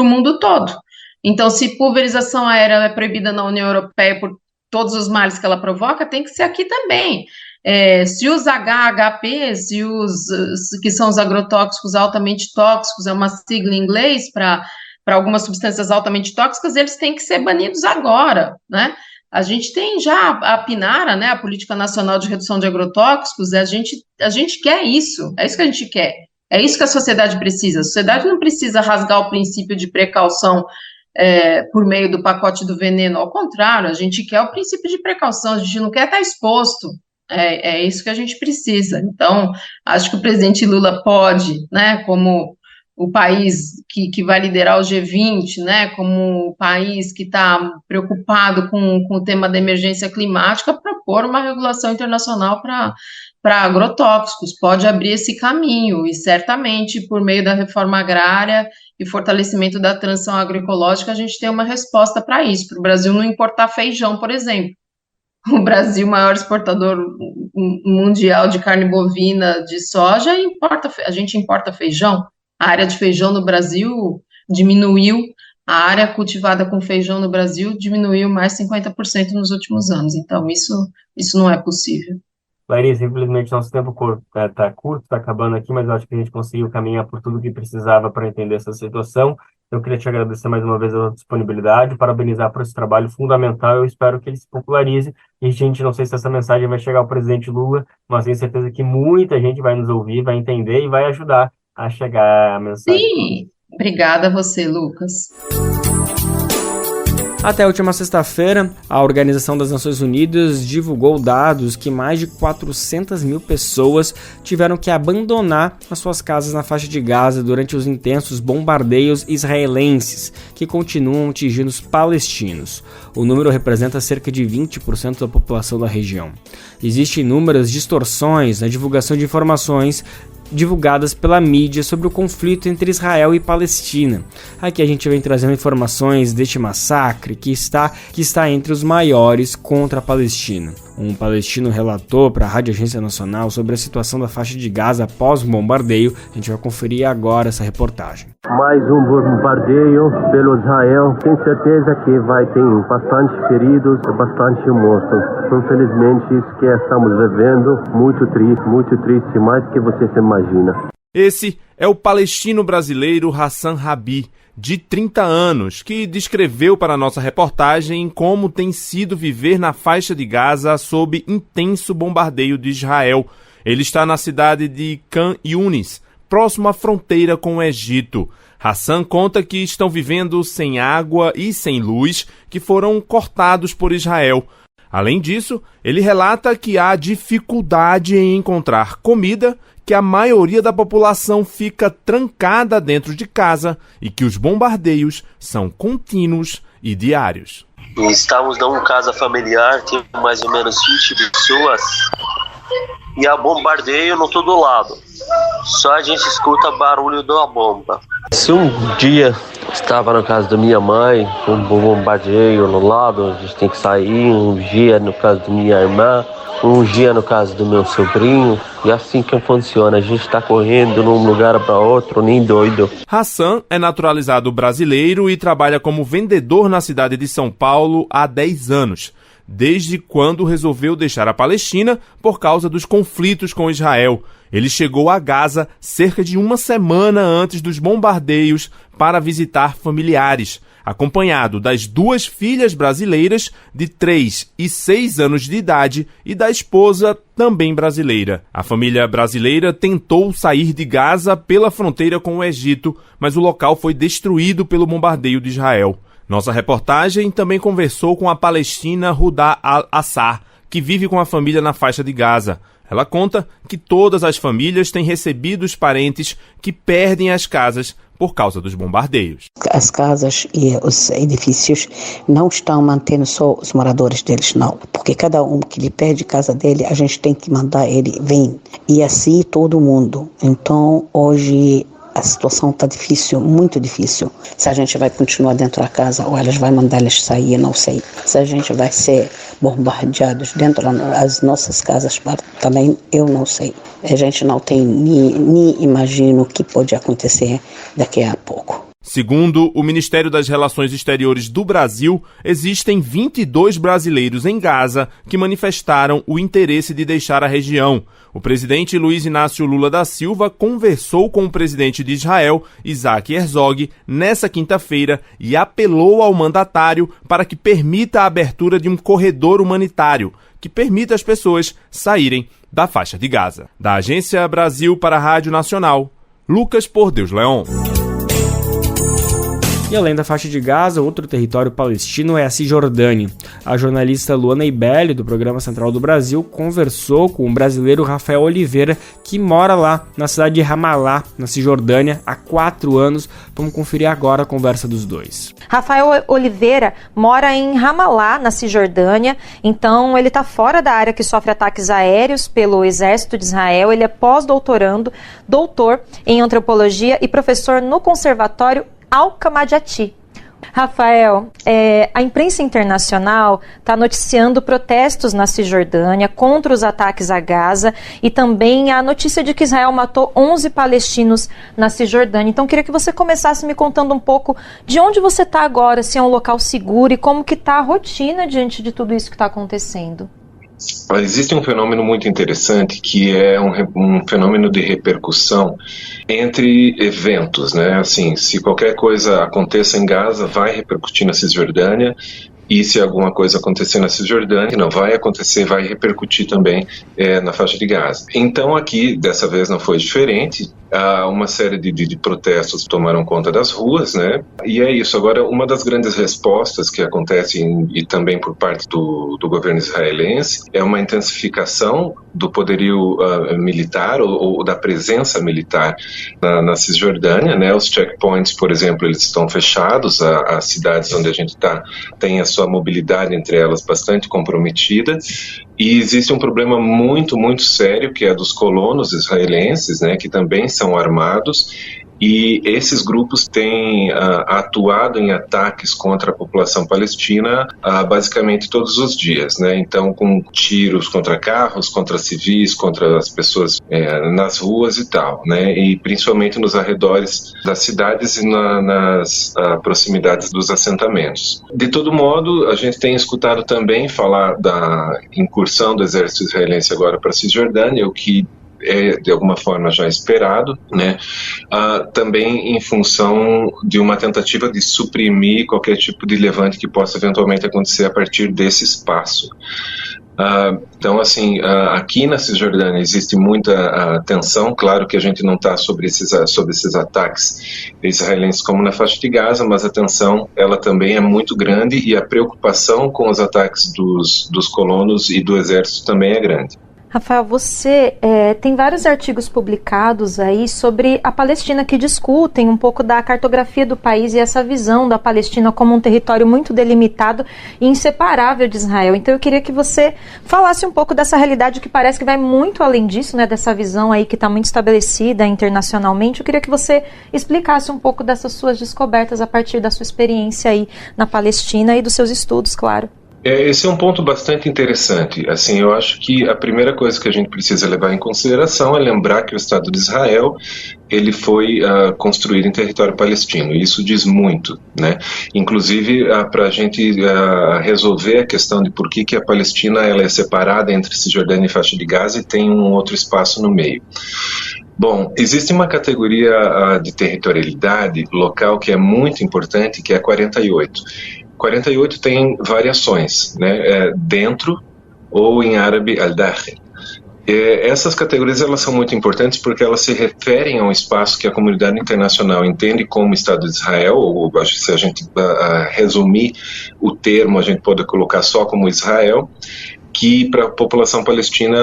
o mundo todo. Então, se pulverização aérea é proibida na União Europeia por todos os males que ela provoca, tem que ser aqui também. Se os HHPs e que são os agrotóxicos altamente tóxicos, é uma sigla em inglês para algumas substâncias altamente tóxicas, eles têm que ser banidos agora, né? A gente tem já a PNARA, né, a Política Nacional de Redução de Agrotóxicos, a gente quer isso, é isso que a gente quer, é isso que a sociedade precisa. A sociedade não precisa rasgar o princípio de precaução por meio do pacote do veneno, ao contrário, a gente quer o princípio de precaução, a gente não quer estar exposto. É isso que a gente precisa. Então, acho que o presidente Lula pode, né, como o país que vai liderar o G20, né, como o país que está preocupado com o tema da emergência climática, propor uma regulação internacional para agrotóxicos, pode abrir esse caminho, e certamente, por meio da reforma agrária e fortalecimento da transição agroecológica, a gente tem uma resposta para isso, para o Brasil não importar feijão, por exemplo. O Brasil, maior exportador mundial de carne bovina, de soja, a gente importa feijão. A área de feijão no Brasil diminuiu, a área cultivada com feijão no Brasil diminuiu mais 50% nos últimos anos. Então, isso não é possível. Larissa, infelizmente nosso tempo está curto, está acabando aqui, mas eu acho que a gente conseguiu caminhar por tudo que precisava para entender essa situação. Eu queria te agradecer mais uma vez a disponibilidade, parabenizar por esse trabalho fundamental. Eu espero que ele se popularize. E, gente, não sei se essa mensagem vai chegar ao presidente Lula, mas tenho certeza que muita gente vai nos ouvir, vai entender e vai ajudar a chegar a mensagem. Sim, obrigada a você, Lucas. Até a última sexta-feira, a Organização das Nações Unidas divulgou dados que mais de 400 mil pessoas tiveram que abandonar as suas casas na faixa de Gaza durante os intensos bombardeios israelenses, que continuam atingindo os palestinos. O número representa cerca de 20% da população da região. Existem inúmeras distorções na divulgação de informações divulgadas pela mídia sobre o conflito entre Israel e Palestina. Aqui a gente vem trazendo informações deste massacre que está entre os maiores contra a Palestina. Um palestino relatou para a Rádio Agência Nacional sobre a situação da faixa de Gaza após o bombardeio. A gente vai conferir agora essa reportagem. Mais um bombardeio pelo Israel. Tenho certeza que vai ter bastante feridos e bastante mortos. Infelizmente, isso que estamos vivendo, muito triste, mais do que você se imagina. Esse é o palestino brasileiro Hassan Rabi, de 30 anos, que descreveu para a nossa reportagem como tem sido viver na faixa de Gaza sob intenso bombardeio de Israel. Ele está na cidade de Khan Yunis, próximo à fronteira com o Egito. Hassan conta que estão vivendo sem água e sem luz, que foram cortados por Israel. Além disso, ele relata que há dificuldade em encontrar comida, que a maioria da população fica trancada dentro de casa e que os bombardeios são contínuos e diários. Estamos numa casa familiar, tem mais ou menos 20 pessoas e há bombardeio no todo lado. Só a gente escuta barulho da bomba. Se um dia estava na casa da minha mãe, um bombardeio no lado, a gente tem que sair. Um dia no caso da minha irmã, um dia no caso do meu sobrinho. E assim que funciona, a gente está correndo de um lugar para outro, nem doido. Hassan é naturalizado brasileiro e trabalha como vendedor na cidade de São Paulo há 10 anos. Desde quando resolveu deixar a Palestina por causa dos conflitos com Israel. Ele chegou a Gaza cerca de uma semana antes dos bombardeios para visitar familiares, acompanhado das 2 filhas brasileiras de 3 e 6 anos de idade e da esposa também brasileira. A família brasileira tentou sair de Gaza pela fronteira com o Egito, mas o local foi destruído pelo bombardeio de Israel. Nossa reportagem também conversou com a palestina Hudá Al-Assar, que vive com a família na faixa de Gaza. Ela conta que todas as famílias têm recebido os parentes que perdem as casas por causa dos bombardeios. As casas e os edifícios não estão mantendo só os moradores deles, não. Porque cada um que lhe perde casa dele, a gente tem que mandar ele vir. E assim todo mundo. Então, hoje a situação está difícil, muito difícil. Se a gente vai continuar dentro da casa ou elas vão mandar eles sair, eu não sei. Se a gente vai ser bombardeados dentro das nossas casas também, eu não sei. A gente não tem nem imagina o que pode acontecer daqui a pouco. Segundo o Ministério das Relações Exteriores do Brasil, existem 22 brasileiros em Gaza que manifestaram o interesse de deixar a região. O presidente Luiz Inácio Lula da Silva conversou com o presidente de Israel, Isaac Herzog, nessa quinta-feira e apelou ao mandatário para que permita a abertura de um corredor humanitário que permita as pessoas saírem da faixa de Gaza. Da Agência Brasil para a Rádio Nacional, Lucas Por Deus Leon. E além da faixa de Gaza, outro território palestino é a Cisjordânia. A jornalista Luana Ibelli, do Programa Central do Brasil, conversou com o brasileiro Rafael Oliveira, que mora lá, na cidade de Ramallah, na Cisjordânia, há 4 anos. Vamos conferir agora a conversa dos dois. Rafael Oliveira mora em Ramallah, na Cisjordânia, então ele está fora da área que sofre ataques aéreos pelo Exército de Israel. Ele é pós-doutorando, doutor em antropologia e professor no Conservatório Al-Kamadiati. Rafael, a imprensa internacional está noticiando protestos na Cisjordânia contra os ataques a Gaza e também a notícia de que Israel matou 11 palestinos na Cisjordânia. Então, queria que você começasse me contando um pouco de onde você está agora, se é um local seguro e como que está a rotina diante de tudo isso que está acontecendo. Existe um fenômeno muito interessante que é um fenômeno de repercussão entre eventos, né? Assim, se qualquer coisa aconteça em Gaza, vai repercutir na Cisjordânia, e se alguma coisa acontecer na Cisjordânia, não vai acontecer, vai repercutir também na faixa de Gaza. Então aqui, dessa vez não foi diferente, uma série de protestos tomaram conta das ruas, né? E é isso. Agora, uma das grandes respostas que acontece, e também por parte do governo israelense, é uma intensificação do poderio militar ou da presença militar na Cisjordânia, né? Os checkpoints, por exemplo, eles estão fechados, as cidades onde a gente está tem a sua mobilidade entre elas bastante comprometida, e existe um problema muito, muito sério, que é dos colonos israelenses, né, que também são armados, e esses grupos têm atuado em ataques contra a população palestina basicamente todos os dias, né? Então, com tiros contra carros, contra civis, contra as pessoas nas ruas e tal, né? E principalmente nos arredores das cidades e nas proximidades dos assentamentos. De todo modo, a gente tem escutado também falar da incursão do exército israelense agora para a Cisjordânia, o que é de alguma forma já esperado, né? Também em função de uma tentativa de suprimir qualquer tipo de levante que possa eventualmente acontecer a partir desse espaço. Então, assim, aqui na Cisjordânia existe muita tensão. Claro que a gente não está sobre esses ataques israelenses como na faixa de Gaza, mas a tensão, ela também é muito grande, e a preocupação com os ataques dos colonos e do exército também é grande. Rafael, você tem vários artigos publicados aí sobre a Palestina que discutem um pouco da cartografia do país e essa visão da Palestina como um território muito delimitado e inseparável de Israel. Então eu queria que você falasse um pouco dessa realidade que parece que vai muito além disso, né, dessa visão aí que está muito estabelecida internacionalmente. Eu queria que você explicasse um pouco dessas suas descobertas a partir da sua experiência aí na Palestina e dos seus estudos, claro. Esse é um ponto bastante interessante. Assim, eu acho que a primeira coisa que a gente precisa levar em consideração é lembrar que o Estado de Israel ele foi construído em território palestino, e isso diz muito, né? Inclusive, para a gente resolver a questão de por que a Palestina ela é separada entre Cisjordânia e faixa de Gaza e tem um outro espaço no meio. Bom, existe uma categoria de territorialidade local que é muito importante, que é a 48. 48 tem variações, né? Dentro, ou em árabe al-dakhil. Essas categorias elas são muito importantes porque elas se referem a um espaço que a comunidade internacional entende como Estado de Israel, ou acho que se a gente resumir o termo, a gente pode colocar só como Israel, que para a população palestina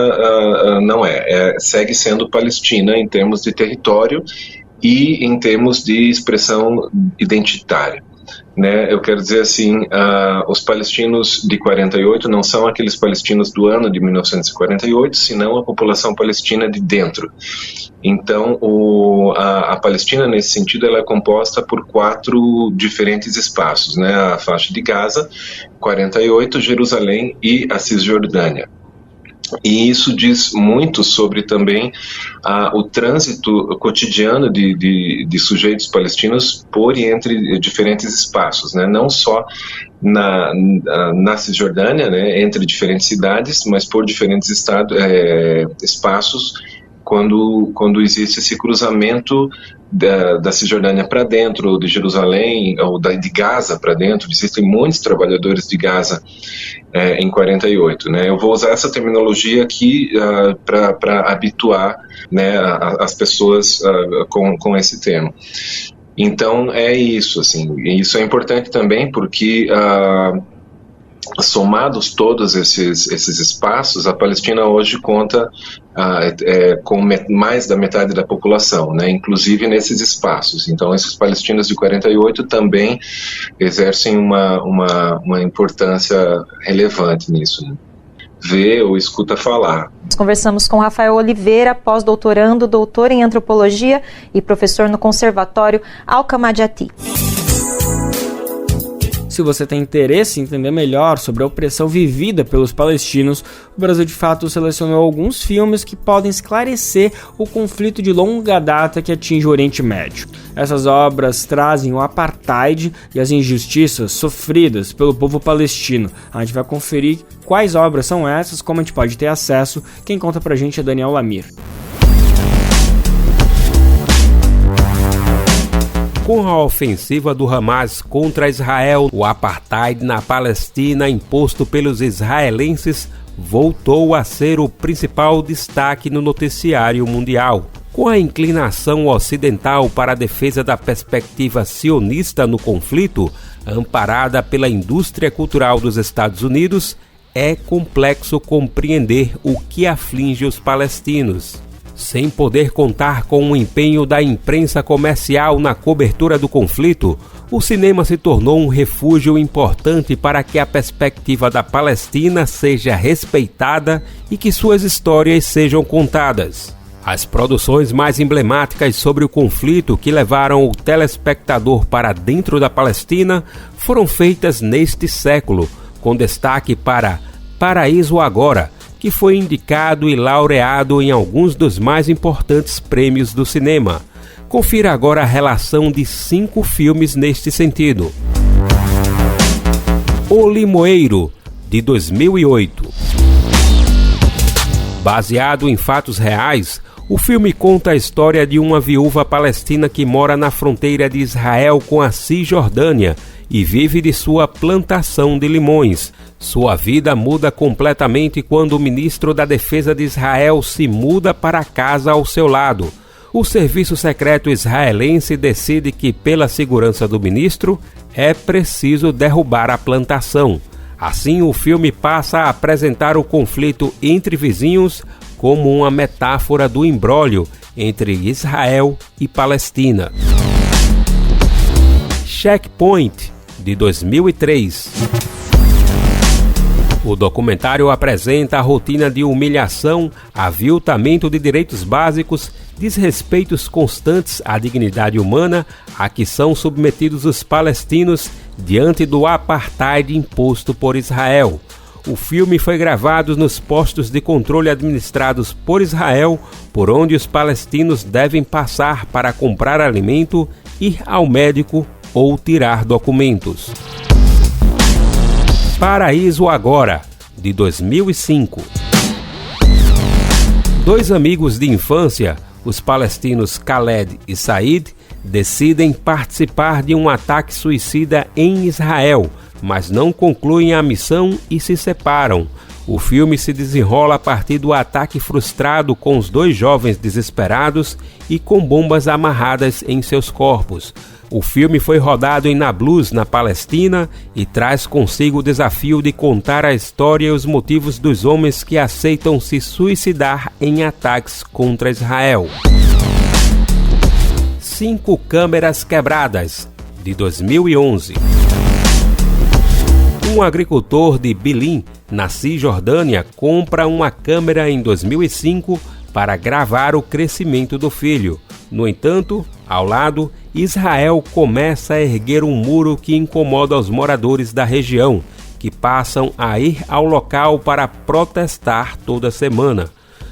não segue sendo Palestina em termos de território e em termos de expressão identitária. Né? Eu quero dizer assim, os palestinos de 48 não são aqueles palestinos do ano de 1948, senão a população palestina de dentro. Então, a Palestina, nesse sentido, ela é composta por 4 diferentes espaços, né? A faixa de Gaza, 48, Jerusalém e a Cisjordânia. E isso diz muito sobre também o trânsito cotidiano de sujeitos palestinos por e entre diferentes espaços, né? Não só na Cisjordânia, né, entre diferentes cidades, mas por diferentes espaços quando existe esse cruzamento da Cisjordânia para dentro, ou de Jerusalém, ou de Gaza para dentro. Existem muitos trabalhadores de Gaza em 48. Né? Eu vou usar essa terminologia aqui para habituar, né, as pessoas com esse termo. Então, é isso. Assim, e isso é importante também porque... somados todos esses espaços, a Palestina hoje conta com mais da metade da população, né, inclusive nesses espaços. Então, esses palestinos de 48 também exercem uma importância relevante nisso, né? Vê ou escuta falar. Nós conversamos com Rafael Oliveira, pós-doutorando, doutor em antropologia e professor no Conservatório Al-Kamadiati. Se você tem interesse em entender melhor sobre a opressão vivida pelos palestinos, o Brasil de Fato selecionou alguns filmes que podem esclarecer o conflito de longa data que atinge o Oriente Médio. Essas obras trazem o apartheid e as injustiças sofridas pelo povo palestino. A gente vai conferir quais obras são essas, como a gente pode ter acesso. Quem conta pra gente é Daniel Lamir. Com a ofensiva do Hamas contra Israel, o apartheid na Palestina imposto pelos israelenses voltou a ser o principal destaque no noticiário mundial. Com a inclinação ocidental para a defesa da perspectiva sionista no conflito, amparada pela indústria cultural dos Estados Unidos, é complexo compreender o que aflige os palestinos. Sem poder contar com o empenho da imprensa comercial na cobertura do conflito, o cinema se tornou um refúgio importante para que a perspectiva da Palestina seja respeitada e que suas histórias sejam contadas. As produções mais emblemáticas sobre o conflito que levaram o telespectador para dentro da Palestina foram feitas neste século, com destaque para Paraíso Agora, que foi indicado e laureado em alguns dos mais importantes prêmios do cinema. Confira agora a relação de 5 filmes neste sentido. O Limoeiro, de 2008. Baseado em fatos reais, o filme conta a história de uma viúva palestina que mora na fronteira de Israel com a Cisjordânia e vive de sua plantação de limões. Sua vida muda completamente quando o ministro da Defesa de Israel se muda para a casa ao seu lado. O serviço secreto israelense decide que, pela segurança do ministro, é preciso derrubar a plantação. Assim, o filme passa a apresentar o conflito entre vizinhos como uma metáfora do imbróglio entre Israel e Palestina. Checkpoint, de 2003. O documentário apresenta a rotina de humilhação, aviltamento de direitos básicos, desrespeitos constantes à dignidade humana a que são submetidos os palestinos diante do apartheid imposto por Israel. O filme foi gravado nos postos de controle administrados por Israel, por onde os palestinos devem passar para comprar alimento, ir ao médico ou tirar documentos. Paraíso Agora, de 2005. 2 amigos de infância, os palestinos Khaled e Said, decidem participar de um ataque suicida em Israel, mas não concluem a missão e se separam. O filme se desenrola a partir do ataque frustrado com os 2 jovens desesperados e com bombas amarradas em seus corpos. O filme foi rodado em Nablus, na Palestina, e traz consigo o desafio de contar a história e os motivos dos homens que aceitam se suicidar em ataques contra Israel. 5 câmeras quebradas, de 2011. Um agricultor de Bilim, na Cisjordânia, compra uma câmera em 2005 para gravar o crescimento do filho. No entanto, ao lado, Israel começa a erguer um muro que incomoda os moradores da região, que passam a ir ao local para protestar toda semana.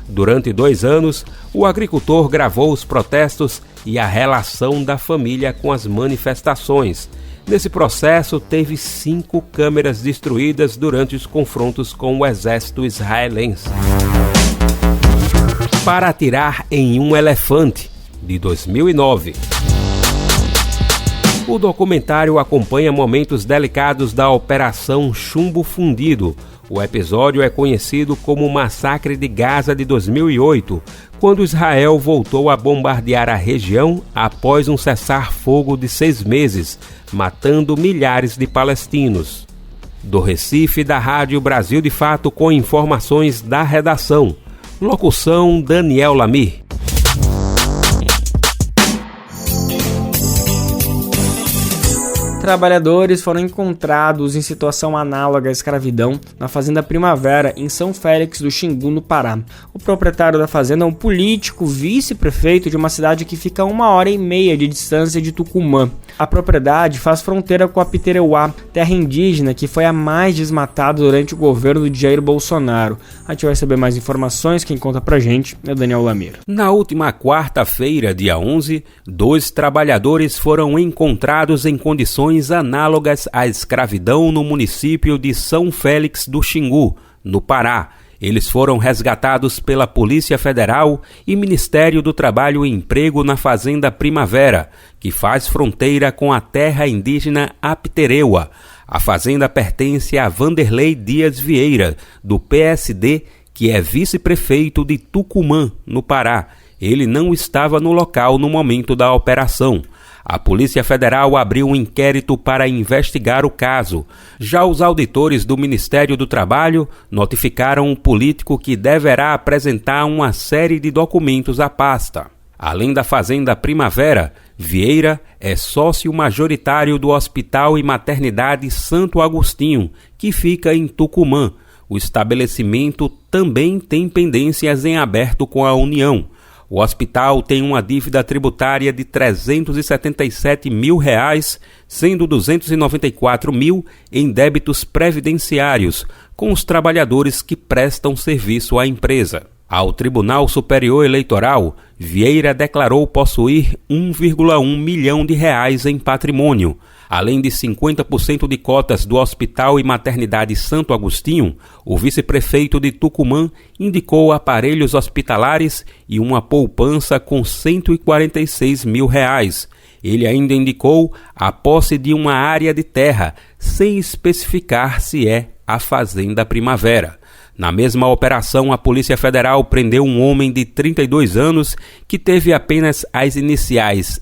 Durante 2 anos, o agricultor gravou os protestos e a relação da família com as manifestações. Nesse processo, teve 5 câmeras destruídas durante os confrontos com o exército israelense. Para atirar em um elefante, de 2009. O documentário acompanha momentos delicados da Operação Chumbo Fundido. O episódio é conhecido como o Massacre de Gaza de 2008, quando Israel voltou a bombardear a região após um cessar-fogo de 6 meses, matando milhares de palestinos. Do Recife, da Rádio Brasil de Fato, com informações da redação. Locução Daniel Lamir. Trabalhadores foram encontrados em situação análoga à escravidão na Fazenda Primavera, em São Félix do Xingu, no Pará. O proprietário da fazenda é um político vice-prefeito de uma cidade que fica a 1h30 de distância de Tucumã. A propriedade faz fronteira com a Pitereuá, terra indígena que foi a mais desmatada durante o governo de Jair Bolsonaro. A gente vai saber mais informações, quem conta pra gente é o Daniel Lamir. Na última quarta-feira, dia 11, 2 trabalhadores foram encontrados em condições análogas à escravidão no município de São Félix do Xingu, no Pará. Eles foram resgatados pela Polícia Federal e Ministério do Trabalho e Emprego na Fazenda Primavera, que faz fronteira com a terra indígena Apitereua. A fazenda pertence a Vanderlei Dias Vieira, do PSD, que é vice-prefeito de Tucumã, no Pará. Ele não estava no local no momento da operação. A Polícia Federal abriu um inquérito para investigar o caso. Já os auditores do Ministério do Trabalho notificaram o político que deverá apresentar uma série de documentos à pasta. Além da Fazenda Primavera, Vieira é sócio majoritário do Hospital e Maternidade Santo Agostinho, que fica em Tucumã. O estabelecimento também tem pendências em aberto com a União. O hospital tem uma dívida tributária de R$ 377 mil, sendo 294 mil em débitos previdenciários, com os trabalhadores que prestam serviço à empresa. Ao Tribunal Superior Eleitoral, Vieira declarou possuir R$ 1,1 milhão em patrimônio. Além de 50% de cotas do Hospital e Maternidade Santo Agostinho, o vice-prefeito de Tucumã indicou aparelhos hospitalares e uma poupança com R$ 146 mil. Ele ainda indicou a posse de uma área de terra, sem especificar se é a Fazenda Primavera. Na mesma operação, a Polícia Federal prendeu um homem de 32 anos que teve apenas as iniciais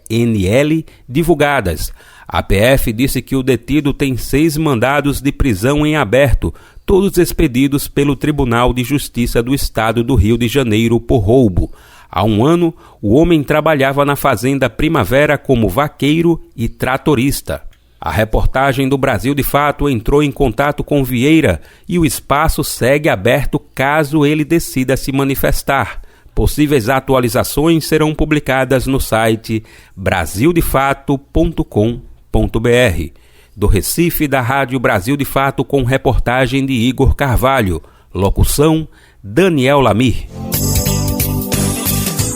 ENL divulgadas. A PF disse que o detido tem 6 mandados de prisão em aberto, todos expedidos pelo Tribunal de Justiça do Estado do Rio de Janeiro por roubo. Há 1 ano, o homem trabalhava na Fazenda Primavera como vaqueiro e tratorista. A reportagem do Brasil de Fato entrou em contato com Vieira e o espaço segue aberto caso ele decida se manifestar. Possíveis atualizações serão publicadas no site brasildefato.com.br. Do Recife, da Rádio Brasil de Fato, com reportagem de Igor Carvalho. Locução, Daniel Lamir.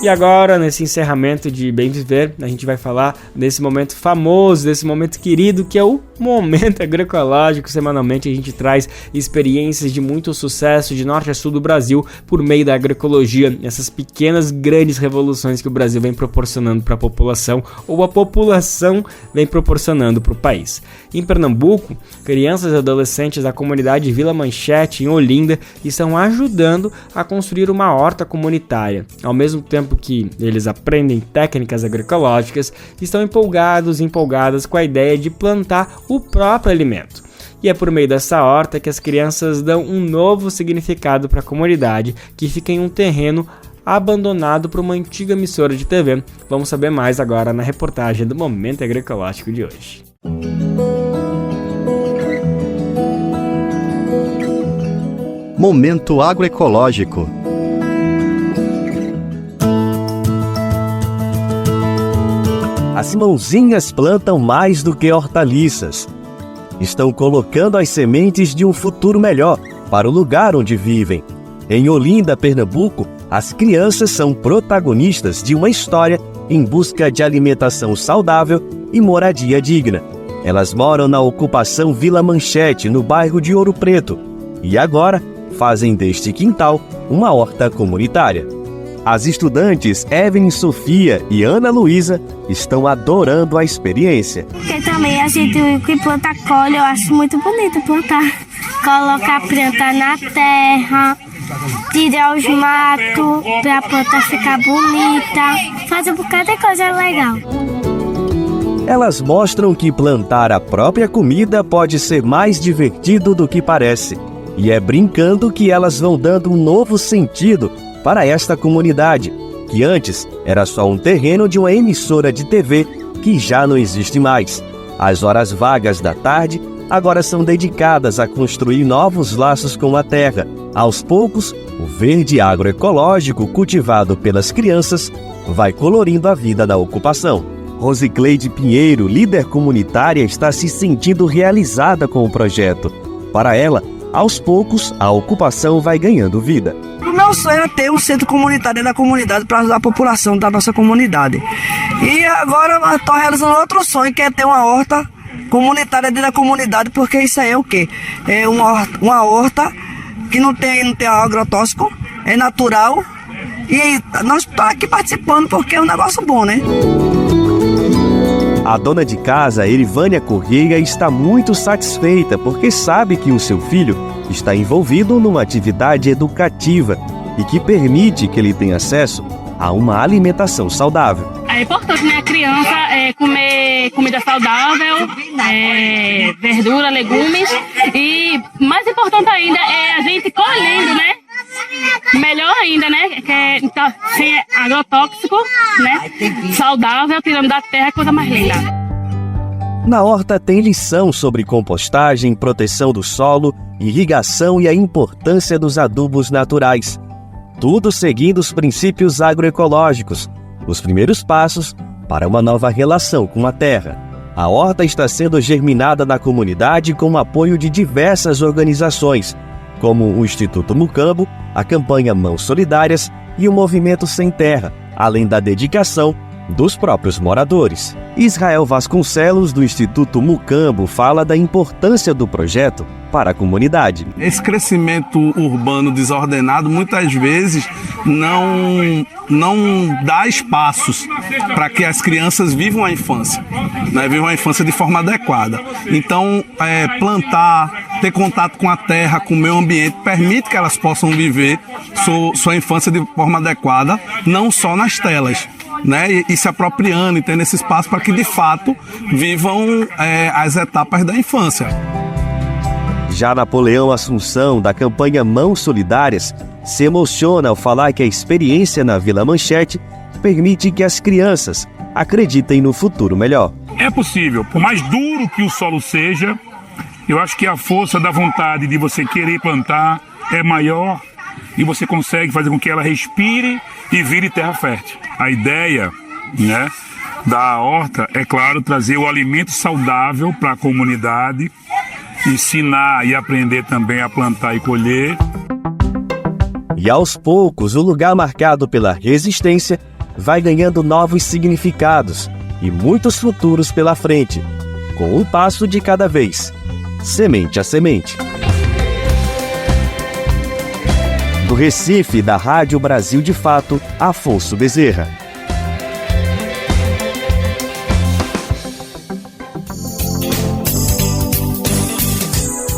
E agora, nesse encerramento de Bem Viver, a gente vai falar desse momento famoso, desse momento querido, que é o Momento Agroecológico. Semanalmente a gente traz experiências de muito sucesso de norte a sul do Brasil por meio da agroecologia, essas pequenas, grandes revoluções que o Brasil vem proporcionando para a população, ou a população vem proporcionando para o país. Em Pernambuco, crianças e adolescentes da comunidade Vila Manchete, em Olinda, estão ajudando a construir uma horta comunitária. Ao mesmo tempo que eles aprendem técnicas agroecológicas, estão empolgados e empolgadas com a ideia de plantar o próprio alimento. E é por meio dessa horta que as crianças dão um novo significado para a comunidade, que fica em um terreno abandonado por uma antiga emissora de TV. Vamos saber mais agora na reportagem do Momento Agroecológico de hoje. Momento Agroecológico. As mãozinhas plantam mais do que hortaliças. Estão colocando as sementes de um futuro melhor para o lugar onde vivem. Em Olinda, Pernambuco, as crianças são protagonistas de uma história em busca de alimentação saudável e moradia digna. Elas moram na ocupação Vila Manchete, no bairro de Ouro Preto, e agora fazem deste quintal uma horta comunitária. As estudantes Evelyn Sofia e Ana Luísa estão adorando a experiência. Porque também a gente que planta colhe, eu acho muito bonito plantar. Colocar a planta na terra, tirar os matos para a planta ficar bonita, fazer um bocado de coisa legal. Elas mostram que plantar a própria comida pode ser mais divertido do que parece. E é brincando que elas vão dando um novo sentido para esta comunidade, que antes era só um terreno de uma emissora de TV que já não existe mais. As horas vagas da tarde agora são dedicadas a construir novos laços com a terra. Aos poucos, o verde agroecológico cultivado pelas crianças vai colorindo a vida da ocupação. Rosicleide Pinheiro, líder comunitária, está se sentindo realizada com o projeto. Para ela, aos poucos, a ocupação vai ganhando vida. O meu sonho é ter um centro comunitário da comunidade para ajudar a população da nossa comunidade. E agora eu estou realizando outro sonho, que é ter uma horta comunitária dentro da comunidade, porque isso aí é o quê? É uma horta que não tem agrotóxico, é natural. E nós estamos aqui participando porque é um negócio bom, né? A dona de casa, Erivânia Correia, está muito satisfeita porque sabe que o seu filho está envolvido numa atividade educativa e que permite que ele tenha acesso a uma alimentação saudável. É importante, né, a criança comer comida saudável, verdura, legumes, e mais importante ainda é a gente colhendo, né? Melhor ainda, né? Que é sem agrotóxico, né? Saudável, tirando da terra, coisa mais linda. Na horta tem lição sobre compostagem, proteção do solo, irrigação e a importância dos adubos naturais. Tudo seguindo os princípios agroecológicos, os primeiros passos para uma nova relação com a terra. A horta está sendo germinada na comunidade com o apoio de diversas organizações, como o Instituto Mucambo, a campanha Mãos Solidárias e o Movimento Sem Terra, além da dedicação dos próprios moradores. Israel Vasconcelos, do Instituto Mucambo, fala da importância do projeto para a comunidade. Esse crescimento urbano desordenado muitas vezes não dá espaços para que as crianças vivam a infância, né? Vivam a infância de forma adequada. Então, plantar, ter contato com a terra, com o meio ambiente, permite que elas possam viver sua infância de forma adequada, não só nas telas, né? E se apropriando e tendo esse espaço para que de fato vivam as etapas da infância. Já Napoleão Assunção, da campanha Mãos Solidárias, se emociona ao falar que a experiência na Vila Manchete permite que as crianças acreditem no futuro melhor. É possível, por mais duro que o solo seja, eu acho que a força da vontade de você querer plantar é maior e você consegue fazer com que ela respire e vire terra fértil. A ideia, né, da horta é, claro, trazer o alimento saudável para a comunidade, ensinar e aprender também a plantar e colher. E aos poucos, o lugar marcado pela resistência vai ganhando novos significados e muitos futuros pela frente, com um passo de cada vez, semente a semente. Do Recife, da Rádio Brasil de Fato, Afonso Bezerra.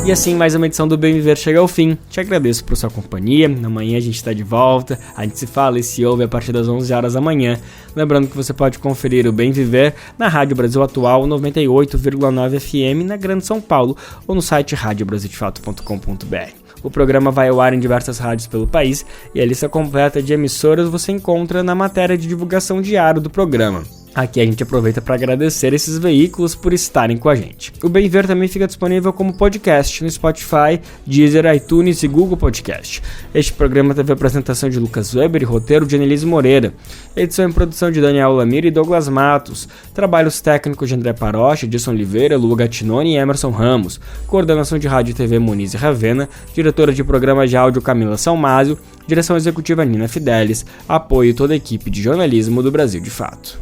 E assim, mais uma edição do Bem Viver chega ao fim. Te agradeço por sua companhia. Amanhã a gente está de volta. A gente se fala e se ouve a partir das 11 horas da manhã. Lembrando que você pode conferir o Bem Viver na Rádio Brasil Atual 98,9 FM na Grande São Paulo ou no site radiobrasildefato.com.br. O programa vai ao ar em diversas rádios pelo país e a lista completa de emissoras você encontra na matéria de divulgação diária do programa. Aqui a gente aproveita para agradecer esses veículos por estarem com a gente. O Bem Ver também fica disponível como podcast no Spotify, Deezer, iTunes e Google Podcast. Este programa teve a apresentação de Lucas Weber e roteiro de Anelise Moreira. Edição e produção de Daniel Lamir e Douglas Matos. Trabalhos técnicos de André Paroche, Edson Oliveira, Lua Gattinoni e Emerson Ramos. Coordenação de Rádio e TV Moniz e Ravena. Diretora de programa de áudio Camila Salmásio. Direção executiva Nina Fidelis. Apoio toda a equipe de jornalismo do Brasil de Fato.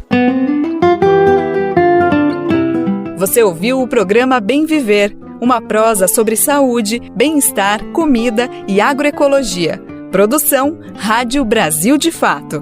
Você ouviu o programa Bem Viver, uma prosa sobre saúde, bem-estar, comida e agroecologia. Produção Rádio Brasil de Fato.